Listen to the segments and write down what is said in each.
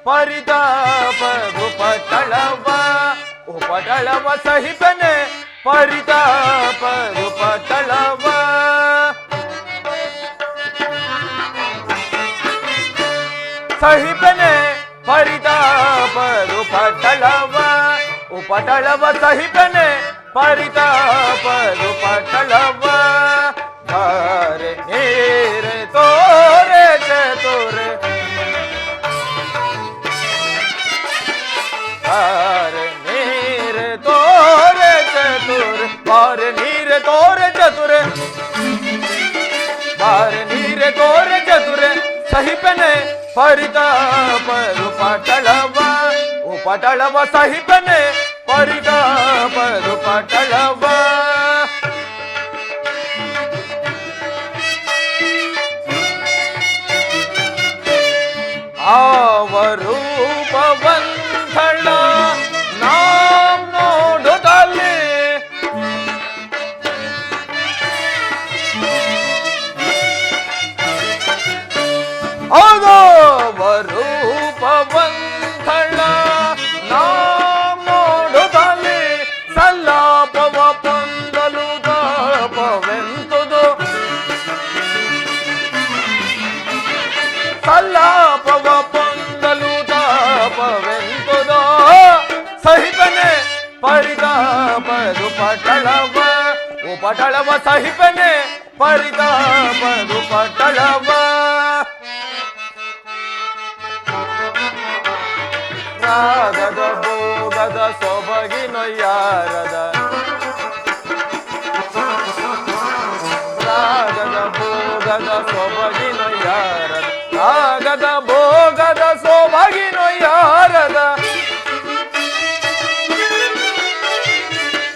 ಪರಿತಾಪ ಉಪಟಳವ ಉಪಟಳವ ಸಹಿಪನೆ ಪರಿತಾಪ ಉಪಟಳವ ಸಹಿಪನೆ ಪರಿತಾಪ ಉಪಟಳವ ಉಪಟಳವ ಸಹಿಪನೆ ಪರಿತಾಪ ಉಪಟಳವ ಧಾರೆ ನೀರೆ ತೋರೆ ಚತುರೆ ಧಾರೆ ನೀರೆ ತೋರೆ ಚತುರೆ ಧಾರೆ ನೀರೆ ತೋರೆ ಚತುರೆ ಧಾರೆ ನೀರೆ ತೋರೆ ಚತುರೆ ಸಹಿಪನೆ ಪರಿತಾಪ ಉಪಟಳವ ಉಪಟಳವ ಸಹಿಪನೆ ಪರಿತಾಪ ಉಪಟಳವ ಆವರೂಪವಂತಳ ನಾಂ ನೋಡುತ್ತಲೇ ಆವರೂಪವಂತಳ ನಾಂ ನೋಡುತ್ತಲೇ ಸಲ್ಲಾಪವ ಪೊಂದಲು ತಾಪವೆಂತುದು ಸಲ್ಲಾಪವ ಪೊಂದಲು ತಾಪವೆಂತುದು ಸಹಿಪನೆ ಪರಿತಾಪ ಉಪಟಳವ ಉಪಟಳವ ಸಹಿಪನೆ ಪರಿತಾಪ ಉಪಟಳವ ರಾಗದ ಭೋಗದ ಸೊಬಗಿನೊಯ್ಯಾರದ ರಾಗದ ಭೋಗದ ಸೊಬಗಿನೊಯ್ಯಾರದ ರಾಗದ ಭೋಗದ ಸೊಬಗಿನೊಯ್ಯಾರದ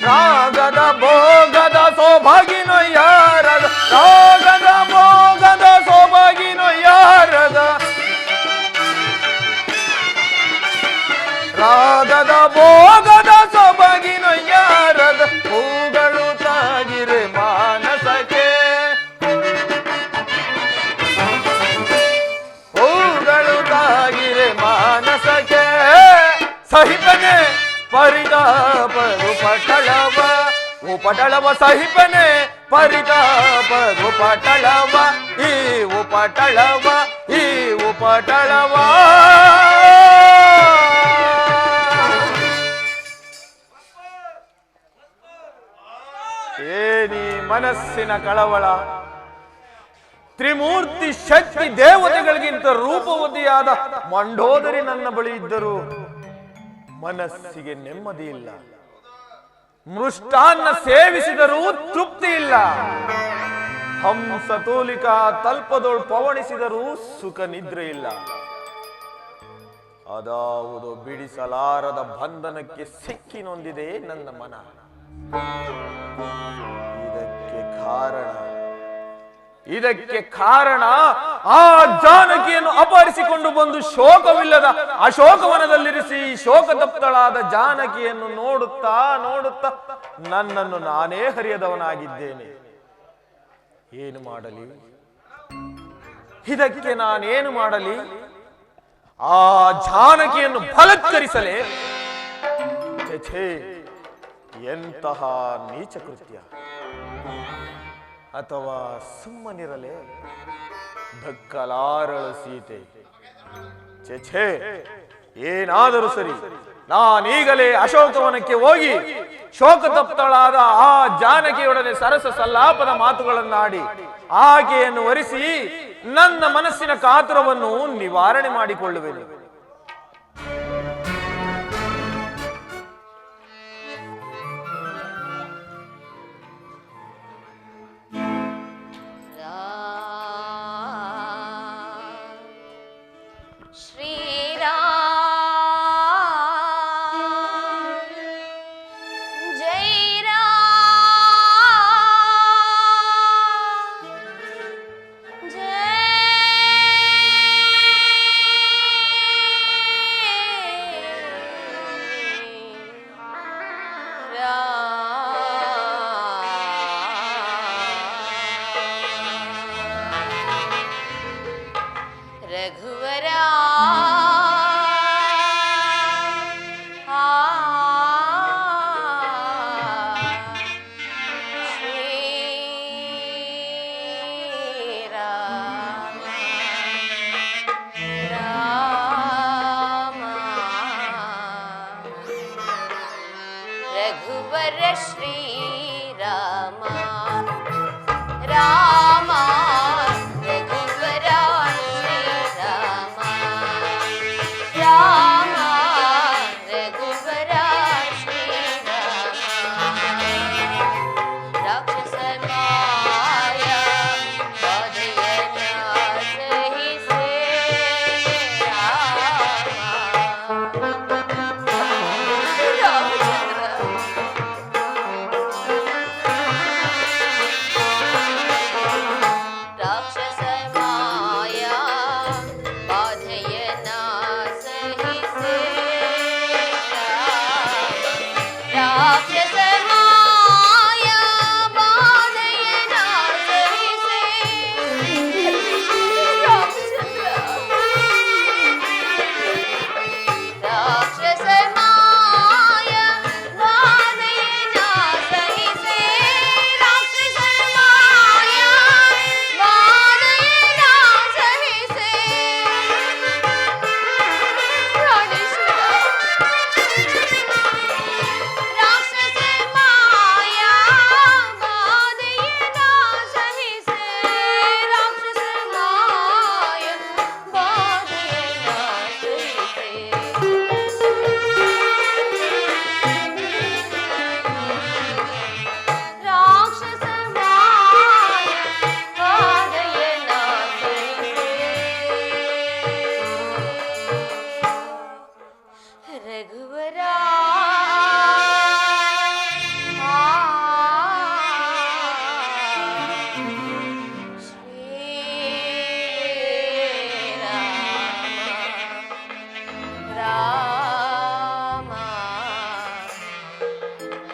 ರಾಗದ ಭೋಗದ ಸೊಬಗಿನೊಯ್ಯಾರದ ರಾಗದ ಭೋಗದ ಸೊಬಗಿನೊಯ್ಯಾರದ ರಾಗದ ಭೋಗದ ಸೊಬಗಿನೊಯ್ಯಾರದ ಹೂಗಳು ತಾಗಿರೆ ಮಾನಸಕ್ಕೆ ಹೂಗಳು ತಾಗಿರೆ ಮಾನಸಕ್ಕೆ ಸಹಿಪನೆ ಪರಿತಾಪ ಉಪಟಳವ ಉಪಟಳವ ಸಹಿಪನೆ ಪರಿತಾಪ ಉಪಟಳವ ಈ ಉಪಟಳವ ಈ ಉಪಟಳವ ಏನಿ ಮನಸ್ಸಿನ ಕಳವಳ ತ್ರಿಮೂರ್ತಿ ಶಕ್ತಿ ದೇವತೆಗಳಿಗಿಂತ ರೂಪವತಿಯಾದ ಮಂಡೋದರಿ ನನ್ನ ಬಳಿ ಇದ್ದರು ಮನಸ್ಸಿಗೆ ನೆಮ್ಮದಿ ಇಲ್ಲ ಮೃಷ್ಟಾನ್ನ ಸೇವಿಸಿದರೂ ತೃಪ್ತಿ ಇಲ್ಲ ಹಂಸ ತೂಲಿಕಾ ತಲ್ಪದೊಳು ಪವಣಿಸಿದರೂ ಸುಖ ನಿದ್ರೆ ಇಲ್ಲ ಅದಾವುದು ಬಿಡಿಸಲಾರದ ಬಂಧನಕ್ಕೆ ಸಿಕ್ಕಿ ನೊಂದಿದೆ ನನ್ನ ಮನ ಇದಕ್ಕೆ ಕಾರಣ ಆ ಜಾನಕಿಯನ್ನು ಅಪಹರಿಸಿಕೊಂಡು ಬಂದು ಶೋಕವಿಲ್ಲದ ಅಶೋಕವನದಲ್ಲಿರಿಸಿ ಶೋಕತಪ್ತಳಾದ ಜಾನಕಿಯನ್ನು ನೋಡುತ್ತಾ ನೋಡುತ್ತಾ ನನ್ನನ್ನು ನಾನೇ ಹರಿಯದವನಾಗಿದ್ದೇನೆ. ಏನು ಮಾಡಲಿ? ಇದಕ್ಕೆ ನಾನೇನು ಮಾಡಲಿ? ಆ ಜಾನಕಿಯನ್ನು ಬಲತ್ಕರಿಸಲೇ? ಛೇ, ಎಂತಹ ನೀಚ ಕೃತ್ಯ! ಅಥವಾ ಸುಮ್ಮನಿರಲೇ? ಧಕ್ಕಲಾರಳು ಸೀತೆ. ಛೇ, ಏನಾದರೂ ಸರಿ, ನಾನೀಗಲೇ ಅಶೋಕವನಕ್ಕೆ ಹೋಗಿ ಶೋಕತಪ್ತಳಾದ ಆ ಜಾನಕಿಯೊಡನೆ ಸರಸ ಸಲ್ಲಾಪದ ಮಾತುಗಳನ್ನಾಡಿ ಆಕೆಯನ್ನು ವರಿಸಿ ನನ್ನ ಮನಸ್ಸಿನ ಕಾತುರವನ್ನು ನಿವಾರಣೆ ಮಾಡಿಕೊಳ್ಳುವೆನು. रघुवरा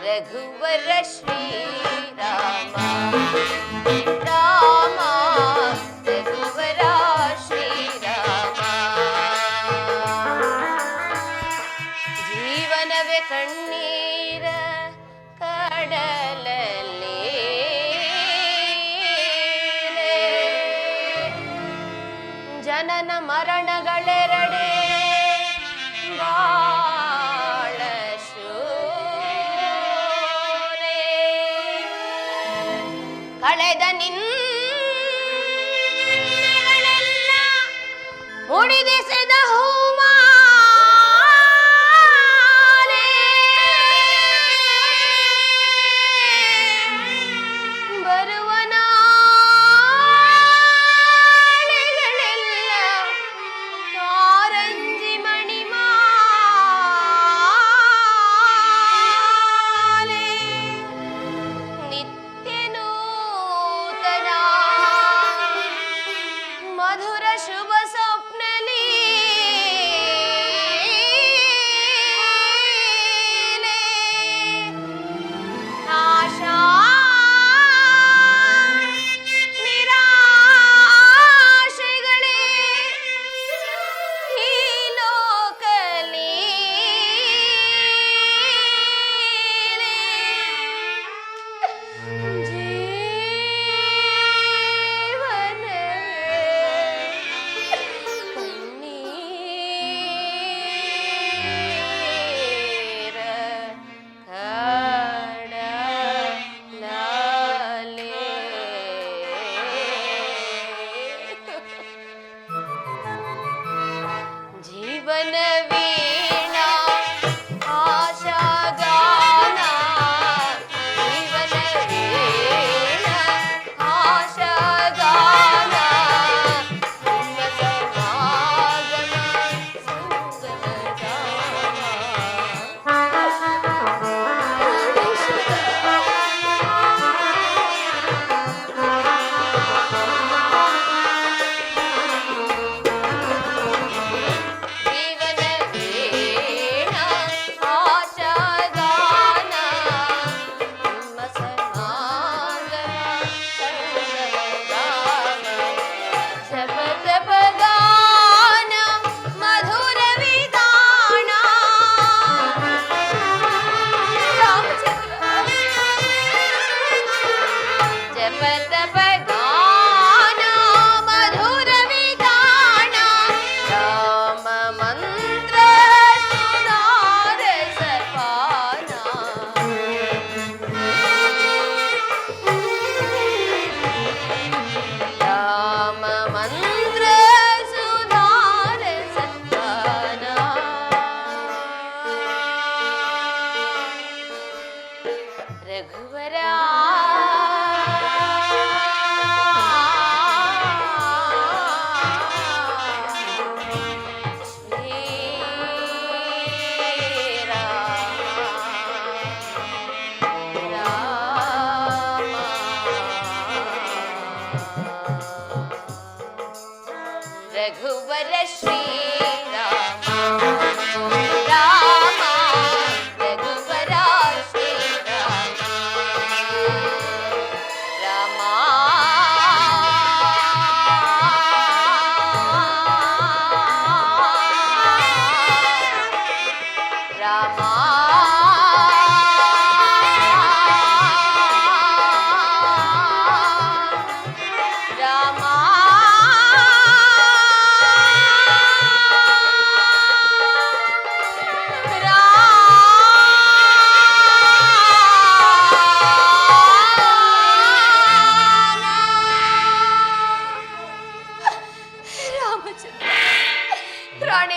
ರಘುವರ ಶ್ರೀರಾಮ ರಾಮ ರಘುವರ ಶ್ರೀರಾಮ ಜೀವನವೇ ಕಣ್ಣೀರ ಕಡಲಲ್ಲಿ ಜನನ ಮರಣಗಳೆರಡೇ ಕಳೆದ ನಿನ್ನೆಗಳೆಲ್ಲ ಮುಡಿದೆಸೆದ ಹೂಮಾಲೆ ಬರುವ ನಾಳೆಗಳೆಲ್ಲ ಕಾರಂಜಿ ಮಣಿಮಾಲೆ ಮಧುರ ಶುಭ ಸ್ವಪ್ನಲಿ ಆಶಾ ನಿರಾಶೆಗಳೇ ಈ ಲೋಕಲಿ ಜೀವನ ವೀಣಾ ಆಶಾಗಾನ ಜೀವನ ವೀಣಾ ಆಶಾಗಾನ ನಿಮ್ಮ ಸಮಾಗಮ ಜೀವನ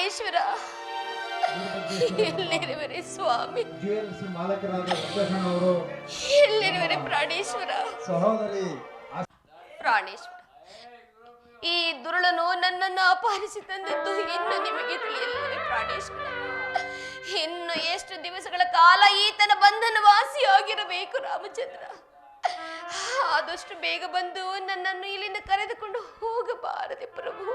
ಪ್ರಾಣೇಶ್ವರ ಎಲ್ಲಿರುವರೆ ಸ್ವಾಮಿ, ಜ್ಯುವೆಲ್ಸ್ ಮಾಲಕರಾದ ವೆಂಕಟೇಶಣ್ಣವರು, ಎಲ್ಲಿರುವರೆ ಪ್ರಾಣೇಶ್ವರ. ಸಹೋದರಿ ಪ್ರಾಣೇಶ್ವರ, ಈ ದುರುಳನು ನನ್ನನ್ನು ಅಪಹರಿಸಿ ತಂದದ್ದು ಇನ್ನು ನಿಮಗೆ ತಿಳಿಯಲಿಲ್ಲವೇ ಪ್ರಾಣೇಶ್ವರ? ಇನ್ನು ಎಷ್ಟು ದಿವಸಗಳ ಕಾಲ ಈತನ ಬಂಧನ ವಾಸಿಯಾಗಿರಬೇಕು ರಾಮಚಂದ್ರ? ಆದಷ್ಟು ಬೇಗ ಬಂದು ನನ್ನನ್ನು ಇಲ್ಲಿಂದ ಕರೆದುಕೊಂಡು ಹೋಗಬಾರದೆ ಪ್ರಭು.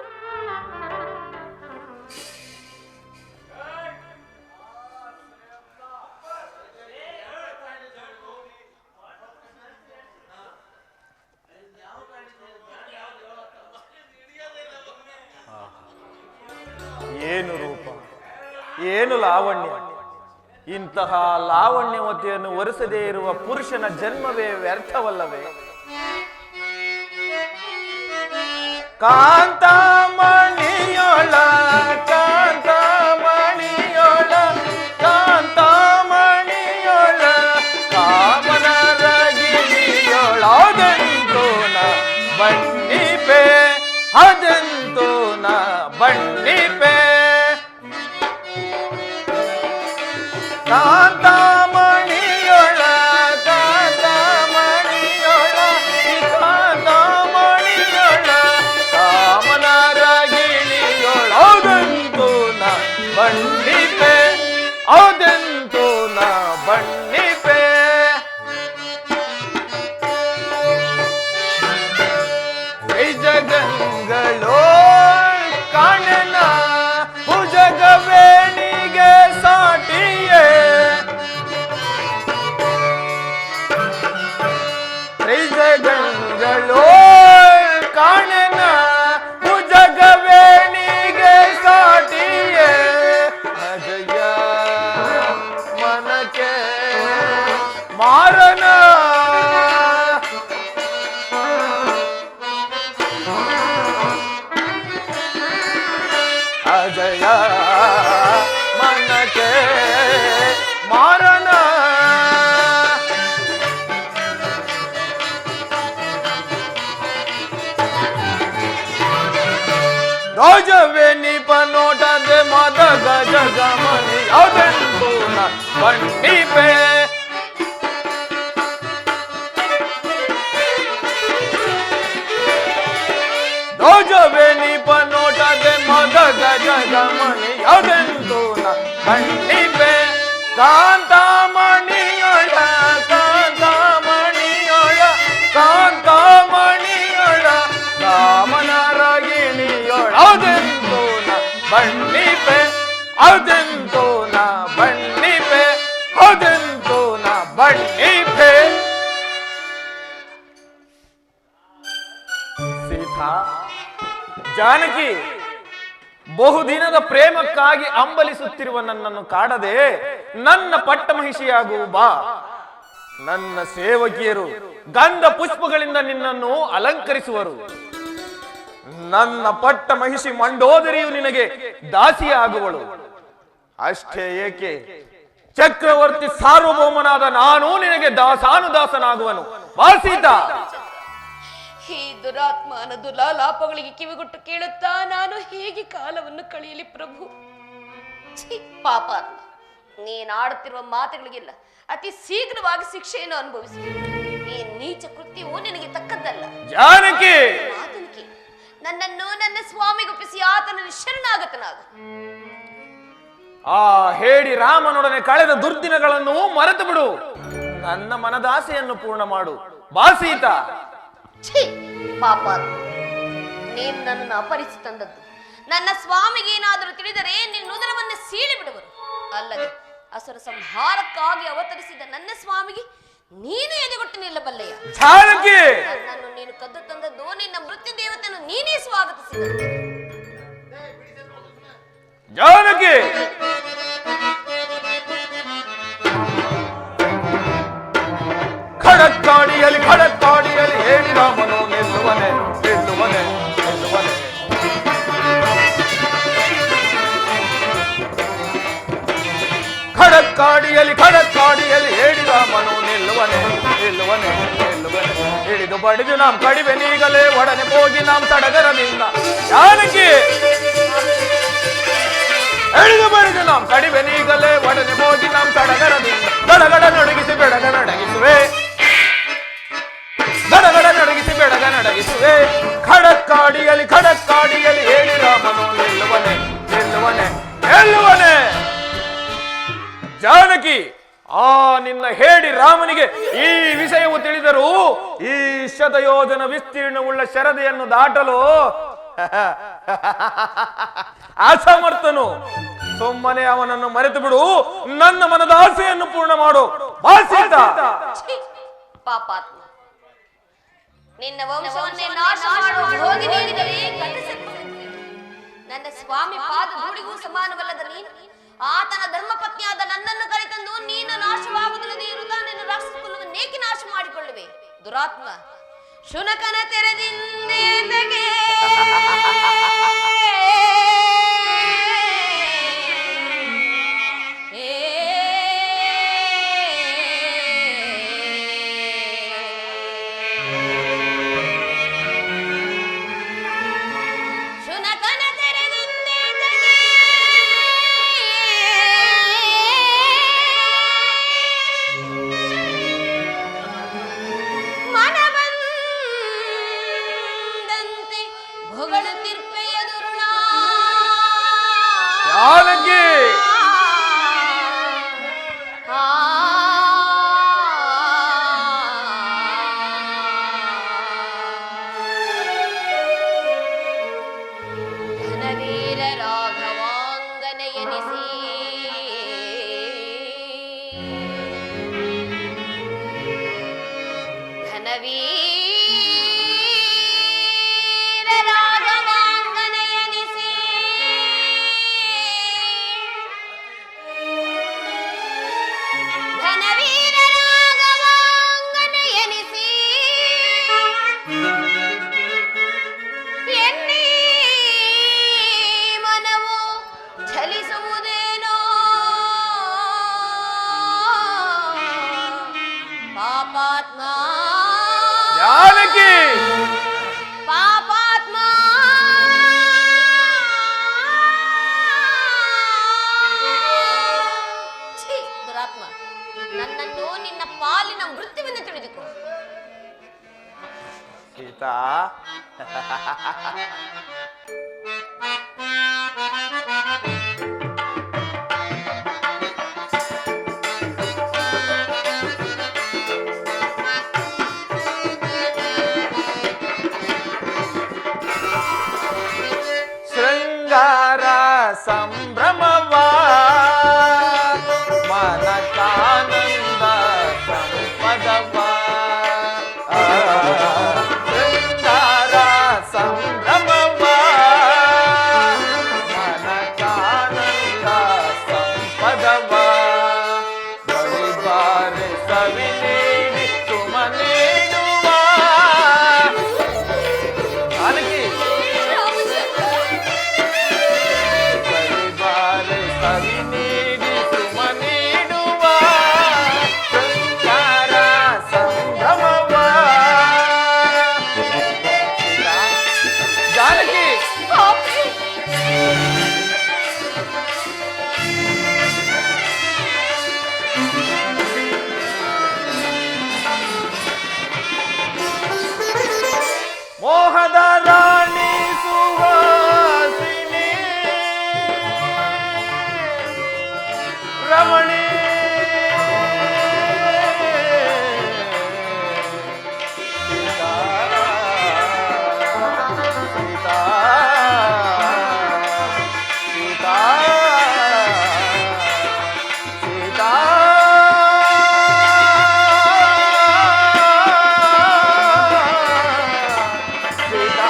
ಏನು ರೂಪ, ಏನು ಲಾವಣ್ಯ! ಇಂತಹ ಲಾವಣ್ಯವತಿಯನ್ನು ಒರೆಸದೇ ಇರುವ ಪುರುಷನ ಜನ್ಮವೇ ವ್ಯರ್ಥವಲ್ಲವೇ? ಕಾಂತಾಮಣಿಯೊಳ ಕಾಂತಾಮಣಿಯೊಳ ಕಾಂತಾಮಣಿಯೊಳ ಕಾಮನರಗಿಣಿಯೊಳದೆಂತೋ ನ ಬಣ್ಣಿಪೆ, ಅದೆಂತೋ ನ ಬಣ್ಣಿಪೆ. ಕಾಂತಾಮಣಿಯೊಳ ಕಾಂತಾಮಣಿಯೊಳ ಕಾಂತಾಮಣಿಯೊಳ ಕಾಮನರಗಿಣಿಯೊಳದೆಂತೋ ನ ಬಣ್ಣಿಪೆ, ಅದೆಂತೋ ನ ಬಣ್ಣಿಪೆ. ಜಗಂಗಳೋ ಕಾಣನ ಭುಜಗವೇಣಿಗೆ ಸಾಟಿಯೇ, ಜಗಂಗಳೋ ಕಾಣನ ಭುಜಗವೇಣಿಗೆ ಸಾಟಿಯೇ. ಅಜಯ ಮನಕ್ಕೆ ಮಾರನ ಅಜಯ ಮನಕ್ಕೆ ಮಾರನ. ರೋಜವೇ ನಿಪ ನೋಟದೆ ಮದ ಗಜ ಗಮನಿ ಅದೆಂತೋ ನ ಬಣ್ಣಿಪೆ. ರೋಜವೇ ನಿಪ ನೋಟದೆ ಮದ ಗಜ ಗಮನಿ ಅದೆಂತೋ ನ ಬಣ್ಣಿಪೆ. ಕಾಂತಾಮಣಿಯೊಳ ಕಾಂತಾಮಣಿಯೊಳ ಕಾಂತಾಮಣಿಯೊಳ ಕಾಮನರಗಿಣಿಯೊಳ ಅದೆಂತೋ ನ ಬಣ್ಣಿಪೆ, ಅದೆಂತೋ ನ ಬಣ್ಣಿಪೆ, ಅದೆಂತೋ ನ ಬಣ್ಣಿಪೆ. ಸೀತಾ, ಜಾನಕಿ, ಬಹುದಿನದ ಪ್ರೇಮಕ್ಕಾಗಿ ಅಂಬಲಿಸುತ್ತಿರುವ ನನ್ನನ್ನು ಕಾಡದೆ ನನ್ನ ಪಟ್ಟಮಹಿಷಿಯಾಗು ಬಾ. ನನ್ನ ಸೇವಕಿಯರು ಗಂಧ ಪುಷ್ಪಗಳಿಂದ ನಿನ್ನನ್ನು ಅಲಂಕರಿಸುವರು. ನನ್ನ ಪಟ್ಟ ಮಹಿಷಿ ಮಂಡೋದರಿಯು ನಿನಗೆ ದಾಸಿಯಾಗುವಳು. ಅಷ್ಟೇ ಏಕೆ, ಚಕ್ರವರ್ತಿ ಸಾರ್ವಭೌಮನಾದ ನಾನು ನಿನಗೆ ದಾಸಾನುದಾಸನಾಗುವನು. ಬಾ ಸೀತಾ. ಈ ದುರಾತ್ಮನ ದುಲಾಲಾಪಗಳಿಗೆ ಕಿವಿಗೊಟ್ಟು ಕೇಳುತ್ತಾ ನಾನು ಹೇಗೆ ಕಾಲವನ್ನು ಕಳೆಯಲಿ ಪ್ರಭು? ಪಾಪ, ನೀನಾಡುತ್ತಿರುವ ಮಾತುಗಳಿಗೆಲ್ಲ ಅತಿ ಶೀಘ್ರವಾಗಿ ಶಿಕ್ಷೆಯನ್ನು ಅನುಭವಿಸಿ. ಈ ನೀಚ ಕೃತ್ಯವು ನಿನಗೆ ತಕ್ಕದ್ದಲ್ಲ. ಜಾನಕಿ, ಮಾತನಿಕೆ ನನ್ನನ್ನು ನನ್ನ ಸ್ವಾಮಿಗೊಪ್ಪಿಸಿ ಆತನಲ್ಲಿ ಶರಣಾಗತನಾಗ. ಆ ಹೇಳಿ ರಾಮನೊಡನೆ ಕಳೆದ ದುರ್ದಿನಗಳನ್ನು ಮರೆತು ಬಿಡು. ನನ್ನ ಮನದಾಸೆಯನ್ನು ಪೂರ್ಣ ಮಾಡು. ಬಾ ಸೀತಾ. ಪಾಪ, ನೀನು ನನ್ನನ್ನು ಅಪಹರಿಸಿ ತಂದದ್ದು ನನ್ನ ಸ್ವಾಮಿಗೆ ಏನಾದರೂ ತಿಳಿದರೆ ನಿನ್ನ ಉದರವನ್ನು ಸೀಳಿ ಬಿಡುವರು. ಅಲ್ಲದೆ ಅಸುರ ಸಂಹಾರಕ್ಕಾಗಿ ಅವತರಿಸಿದ ನನ್ನ ಸ್ವಾಮಿಗೆ ನೀನು ಎದೆಗೊಟ್ಟು ನಿಲ್ಲಬಲ್ಲೆಯ? ನನ್ನನ್ನು ನೀನು ಕದ್ದು ತಂದದ್ದು ನಿನ್ನ ಮೃತ್ಯು ದೇವತೆಯನ್ನು ನೀನೇ ಸ್ವಾಗತಿಸಿದಂತೆ. ಜಾನಕಿ, ಖಡಕ್ಕಾಡಿಯಲ್ಲಿ ಖಡಕ್ಕಾಡಿಯಲ್ಲಿ ಹೇಳಿ ರಾಮನು ನಿಲ್ಲುವನೆ ನಿಲ್ಲುವನೆ ನಿಲ್ಲುವನೆ. ಖಡಕ್ಕಾಡಿಯಲ್ಲಿ ಖಡಕ್ಕಾಡಿಯಲ್ಲಿ ಹೇಳಿ ರಾಮನು ನಿಲ್ಲುವನೆ ನಿಲ್ಲುವನೆ ನಿಲ್ಲುವನೆ. ಹಿಡಿದು ಬಡಿದು ನಾಂ ಕಡಿವೆ ನೀಗಲೇ ಒಡನೆ ಹೋಗಿ ನಾಂ ತಡಗರಲಿಲ್ಲ. ಜಾನಕಿ, ಎಳೆದು ಬಡಿದು ನಾವು ಕಡಿಬೆನೀಗಲೇ ಒಡನೆ ಹೋಗಿ ನಾವು ಗಡಗಡ ನಡಗಿಸಿ ಬೆಡಗ ನಡಗಿಸುವೆ ಗಡಗಡ ನಡಗಿಸಿ ಬೆಡಗ ನಡಗಿಸುವೆ ಖಡಕ್ಕಾಡಿಯಲ್ಲಿ ಹೇಳಿ ರಾಮನು ನಿಲ್ಲುವನೆ ನಿಲ್ಲುವನೆ ನಿಲ್ಲುವನೆ. ಜಾನಕಿ, ಆ ನಿನ್ನ ಹೇಳಿ ರಾಮನಿಗೆ ಈ ವಿಷಯವು ತಿಳಿದರೂ ಈ ಶತಯೋಜನ ವಿಸ್ತೀರ್ಣವುಳ್ಳ ಶರದೆಯನ್ನು ದಾಟಲು ಅಸಮರ್ಥನು. ಸುಮ್ಮನೆ ಅವನನ್ನು ಮರೆತು ಬಿಡು, ನನ್ನ ಮನದ ಆಸೆಯನ್ನು ಪೂರ್ಣ ಮಾಡು. ಪಾಪಾತ್ಮ, ನಿನ್ನ ವಂಶವನ್ನೇ ನಾಶ ಮಾಡುವ ಹೋಗಿ ನೀಡಿದರೆ ನನ್ನ ಸ್ವಾಮಿ ಪಾದ ಧೂಳಿಗೂ ಸಮಾನವಲ್ಲದ ನೀನು ಆತನ ಧರ್ಮಪತ್ನಿಯಾದ ನನ್ನನ್ನು ಕರೆತಂದು ನೀನು ನಾಶವಾಗುವುದಿಲ್ಲದೆ ಇರುತ್ತಾ ನಿನ್ನ ರಾಕ್ಷಸ ಕುಲವನ್ನೇಕೆ ನಾಶ ಮಾಡಿಕೊಳ್ಳುವೆ? ದುರಾತ್ಮ, ಶುನಕನ ತೆರೆದಿಂದೇಗೆ ಪಾಪಾತ್ಮ, ದುರಾತ್ಮ, ನನ್ನನ್ನು ನಿನ್ನ ಪಾಲಿನ ಮೃತ್ಯುವೆಂದು ತಿಳಿದುಕೋ. ಸೀತಾ, ಸಂಭ್ರಮವಾ ಮನಕಾನಂದ ಸಂಪದವಾ ಶೃಂಗಾರ ಸಂಭ್ರಮವಾ ಮನಕಾನಂದ ಸಂಪದವಾ ಬಳಿಬಾರೆ ಸವಿ ನೀಡಿ ಸುಮ ನೀಡುವ ಜಾನಕಿ ಮೋಹದ ರಾಣಿ ಸುಹಾಸಿನಿ ರಮಣಿ ಸೀತಾ ಸೀತಾ ಸೀತಾ ಸೀತಾ ಸೀತಾ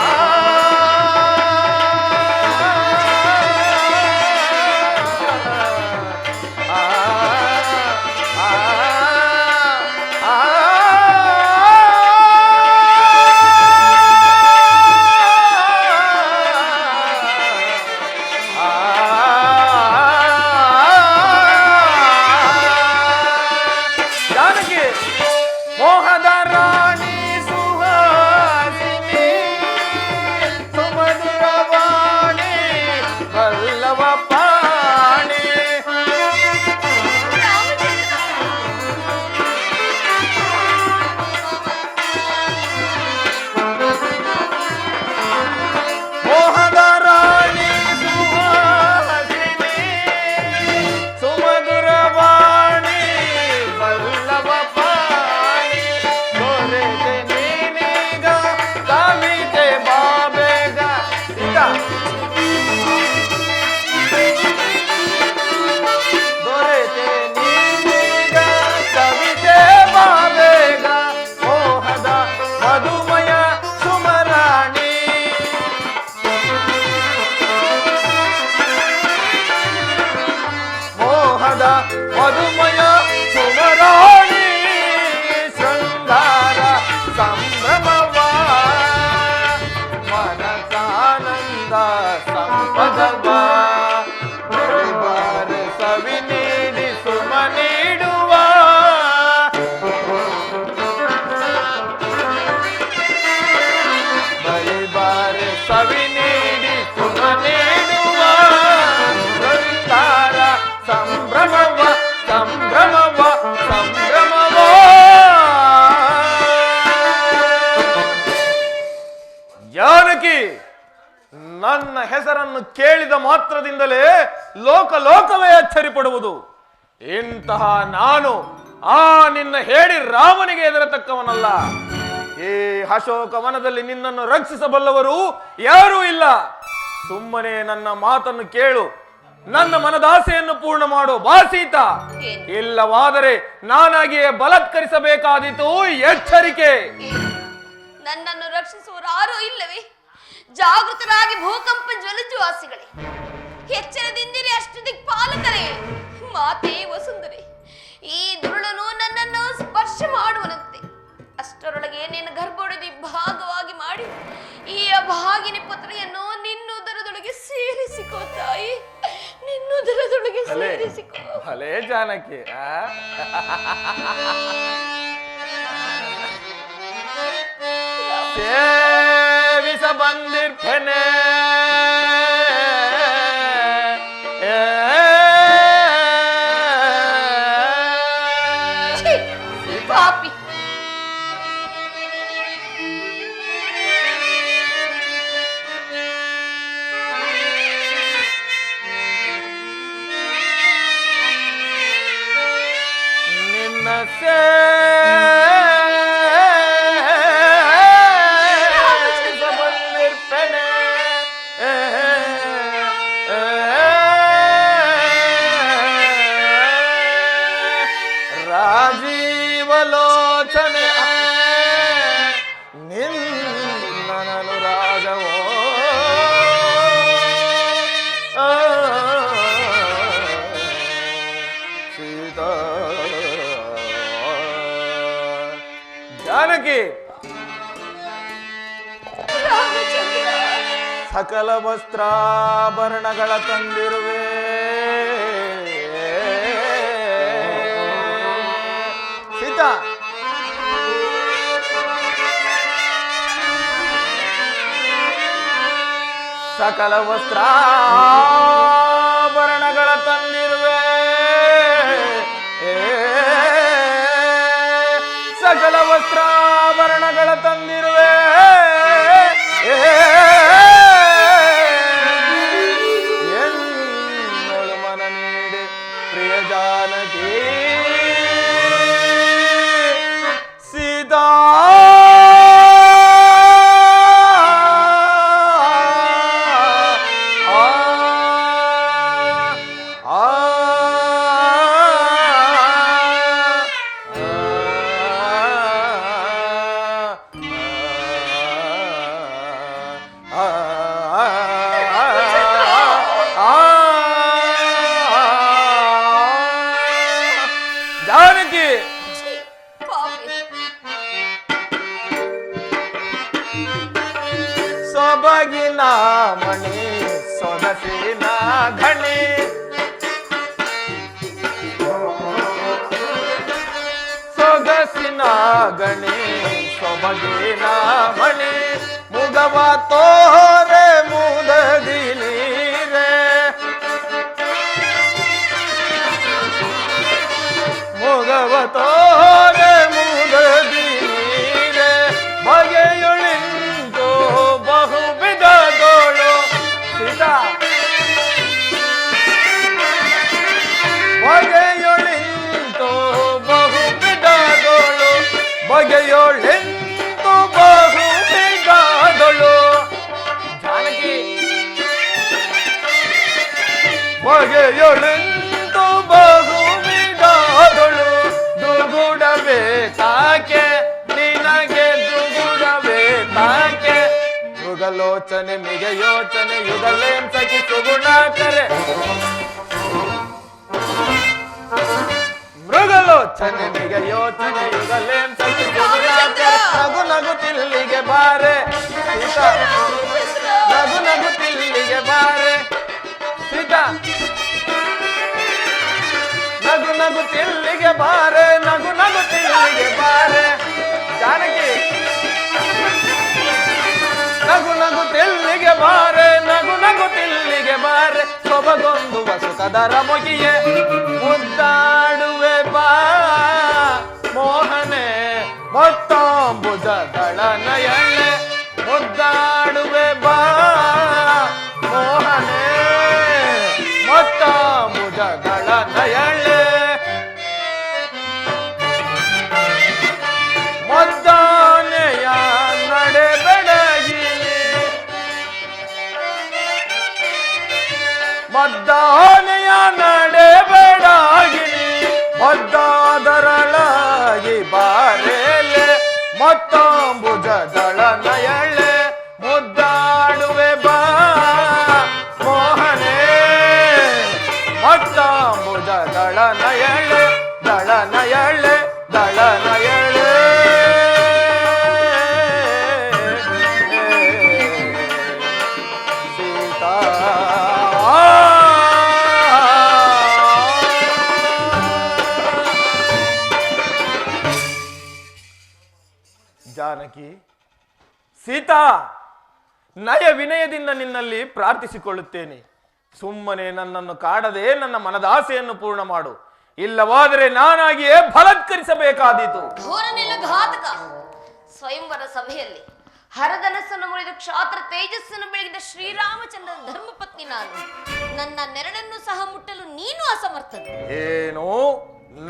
ರಾಧ ಮಧುಮಯ ಸುಮರಾಣಿ ಶೃಂಗಾರ ಸಂಭ್ರಮವ ಮನಸಾನಂದ ಸಂಪದವ ಬಾರ ಸವಿ ನೀಡಿ ಸುಮ ನೀಡುವ ಬಲಿಬಾರ ಸವಿ ನೀಡಿ ಸುಮ ನೀಡುವ ಶೃಂಗಾರ ಸಂಭ್ರಮವ ಸಂಭ್ರಮವ ಸಂಭ್ರಮವ. ಜಾನಕಿ, ನನ್ನ ಹೆಸರನ್ನು ಕೇಳಿದ ಮಾತ್ರದಿಂದಲೇ ಲೋಕವೇ ಅಚ್ಚರಿ ಪಡುವುದು. ಇಂತಹ ನಾನು ನಿನ್ನ ಹೇಳಿ ರಾಮನಿಗೆ ಎದುರತಕ್ಕವನಲ್ಲ. ಈ ಅಶೋಕವನದಲ್ಲಿ ನಿನ್ನನ್ನು ರಕ್ಷಿಸಬಲ್ಲವರು ಯಾರೂ ಇಲ್ಲ. ಸುಮ್ಮನೆ ನನ್ನ ಮಾತನ್ನು ಕೇಳು, ನನ್ನ ಮನದಾಸೆಯನ್ನು ಪೂರ್ಣ ಮಾಡು ಬಾ ಸೀತಾ. ಇಲ್ಲವಾದರೆ ನಾನಾಗಿಯೇ ಬಲಾತ್ಕರಿಸಬೇಕಾದೀತು. ಎಚ್ಚರಿಕೆ. ನನ್ನನ್ನು ರಕ್ಷಿಸುವರು ಯಾರೂ ಇಲ್ಲವೇ? ಜಾಗೃತರಾಗಿ ಭೂಕಂಪ ಜ್ವಲಜ್ವಾಸಿಗಳೇ, ಎಚ್ಚರದಿಂದಿರಿ ಅಷ್ಟು ದಿಕ್ಪಾಲಕರೇ. ಮಾತೆ ವಸುಂಧರೆ, ಈ ದುರುಳನು ನನ್ನನ್ನು ಸ್ಪರ್ಶ ಮಾಡುವನಂತೆ. ಅಷ್ಟರೊಳಗೆ ನಿನ್ನ ಗರ್ಭೊಡೆದು ಭಾಗವಾಗಿ ಮಾಡಿ ಈ ಅಭಾಗಿನಿ ಪುತ್ರಿಯನ್ನು ನಿನ್ನುದರದೊಳಗೆ ಸೇರಿಸಿಕೋ ತಾಯಿ, ನಿನ್ನುದರದೊಳಗೆ ಸೇರಿಸಿಕೋ. ಭಲೇ ಜಾನಕಿ. ಸೇವಿಸ ಬಂದಿರ್ತೇನೆ ಪಾಪಿ. ನಿನ್ನ ರಾಜೀವಲೋಚನೆ ನಿನ್ನನು ರಾಜವೋ ಸೀತಾ. ಜಾನಕಿ, ಸಕಲ ವಸ್ತ್ರಾಭರಣಗಳ ತಂದಿರುವೆ. ಸೀತಾ, ಸಕಲ ವಸ್ತ್ರಾಭರಣಗಳ ತಂದಿರುವೆ. ಸಕಲ ವಸ್ತ್ರಾಭರಣಗಳ ತಂದಿರುವೆ. ಎನ್ನೊಳು ಮನ ನೀಡಿ ಪ್ರಿಯ ಜಾನಕಿ ಸೀತಾ. ಜಾನಕಿ, ಸೊಬಗಿನ ಮಣಿ ಸೊಗಸಿನ ಘಣಿ ಸೊಗಸಿನ ಗಣಿ ಸೊಬಗಿನ ಮಣಿ ಮುಗವ ತೋರೆ ಮುದದಿ ನೀರೆ ಮುಗವ ತೋರೆ ಮುದದಿ ನೀರೆ ಬಗೆಯುಳಿಂದು ಬಹು ವಿಧದೋಳು ಸೀತಾ ಬಗೆಯುಳಿಂದು ಬಹು ವಿಧದೋಳು ಬಗೆಯುಳಿಂದು ಬಹು ವಿಧದೋಳು. ಜಾನಕಿ, ಬಗೆಯುಳಿಂದು ಬಹು ವಿಧದೋಳು ದುಗುಡವೇ ತಾಕೆ ನಿನಗೆ ದುಗುಡವೇ ತಾಕೆ ಯುಗಲೋಚನೆ ಮಿಗ ಯೋಚನೆ ಯುಗಲೇಂ ಸಖಿ ಸುಗುಣ ಕರೆ ಯೋಚನೆ ಯೋಚನೆಯುಗಲೇ ನಗು ನಗುತ್ತಿಲ್ಲಿಗೆ ಬಾರೆ ಸೀತಾ, ನಗು ನಗುತ್ತಿಲ್ಲಿಗೆ ಬಾರೆ ಸೀತಾ, ನಗು ನಗುತ್ತಿಲ್ಲಿಗೆ ಬಾರೆ, ನಗು ನಗುತ್ತಿಲ್ಲಿಗೆ ಬಾರೆ ಜಾನಕಿ, ನಗು ನಗುತ್ತಿಲ್ಲಿಗೆ ಬಾರೆ, ನಗು ನಗುತ್ತಿಲ್ಲಿಗೆ ಬಾರೆ ಸೊಬಗೊಂದು ಸುಖದರ ಮೊಗಿಯೇ ಮುದ್ದಾಡುವೆ ಬಾ ಮೋಹನೆ ಮೊತ್ತಾಂಬುಜಗಳ ನಯನೆ ಮುದ್ದಾಡುವೆ ಬಾ ಮೋಹನೆ ಮೊತ್ತಾಂಬುಜಗಳ ನಯನೆ ಮೊದ್ದಾನೆಯ ನಡೆ ಬೆಳಗಿ ಮದ್ದಾನೆಯ ನಡೆ ಬೆಡಗಿನಿ ಮದ್ದಾದರಳಾಗಿ ಬಾರೇಲೆ ಮೊತ್ತಾಂಬುಜದಳ ನಯಳೆ ಮುದ್ದಾಡುವೆ ಬಾ ಮೋಹನೆ ಮೊತ್ತಾಂಬುಜದಳ ನಯಳೆ ದಳ ನಯಳೆ ದಳ ನಯಳೆ ಸೀತಾ ಜಾನಕಿ, ಸೀತಾ, ನಯ ವಿನಯದಿಂದ ನಿನ್ನಲ್ಲಿ ಪ್ರಾರ್ಥಿಸಿಕೊಳ್ಳುತ್ತೇನೆ. ಸುಮ್ಮನೆ ನನ್ನನ್ನು ಕಾಡದೆ ನನ್ನ ಮನದಾಸೆಯನ್ನು ಪೂರ್ಣ ಮಾಡು. ಇಲ್ಲವಾದರೆ ನಾನಾಗಿಯೇ ಬಲಾತ್ಕರಿಸಬೇಕಾದೀತು. ಘೋರನೆಲ್ಲ ಘಾತಕ. ಸ್ವಯಂವರ ಸಭೆಯಲ್ಲಿ ಹರಧನಸ್ಸನ್ನು ಮುರಿದು ಕ್ಷಾತ್ರ ತೇಜಸ್ಸನ್ನು ಬೆಳಗಿದ ಶ್ರೀರಾಮಚಂದ್ರನ ಧರ್ಮಪತ್ನಿ ನಾನು. ನನ್ನ ನೆರಳನ್ನು ಸಹ ಮುಟ್ಟಲು ನೀನು ಅಸಮರ್ಥನು. ಏನು?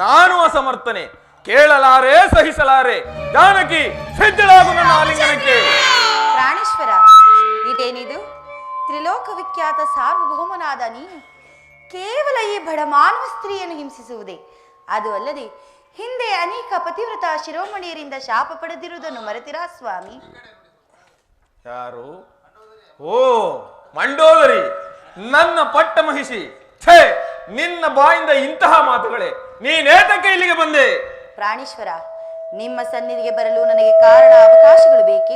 ನಾನು ಅಸಮರ್ಥನೆ? ಕೇಳಲಾರೆ, ಸಹಿಸಲಾರೆ. ಜಾನಕಿ, ಸಿದ್ಧಳಾಗು ನನ್ನ ಆಲಿಂಗನಕ್ಕೆ. ಪ್ರಾಣೇಶ್ವರ, ಇದೇನಿದು? ತ್ರಿಲೋಕ ವಿಖ್ಯಾತ ಸಾರ್ವಭೌಮನಾದ ನೀನು ಕೇವಲ ಈ ಬಡ ಮಾನವ ಸ್ತ್ರೀಯನ್ನು ಹಿಂಸಿಸುವುದೇ? ಅದು ಅಲ್ಲದೆ ಹಿಂದೆ ಅನೇಕ ಪತಿವ್ರತ ಶಿರೋಮಣಿಯರಿಂದ ಶಾಪ ಪಡೆದಿರುವುದನ್ನು ಮರೆತಿರಾ ಸ್ವಾಮಿ? ಯಾರು? ಓ, ಮಂಡೋದರಿ, ನನ್ನ ಪಟ್ಟ ಮಹಿಷಿ. ಛೇ, ನಿನ್ನ ಬಾಯಿಂದ ಇಂತಹ ಮಾತುಗಳೇ? ನೀನೇತಕ್ಕೆ ಇಲ್ಲಿಗೆ ಬಂದೆ? ಪ್ರಾಣೇಶ್ವರ, ನಿಮ್ಮ ಸನ್ನಿಧಿಗೆ ಬರಲು ನನಗೆ ಕಾರಣ ಅವಕಾಶಗಳು ಬೇಕೆ?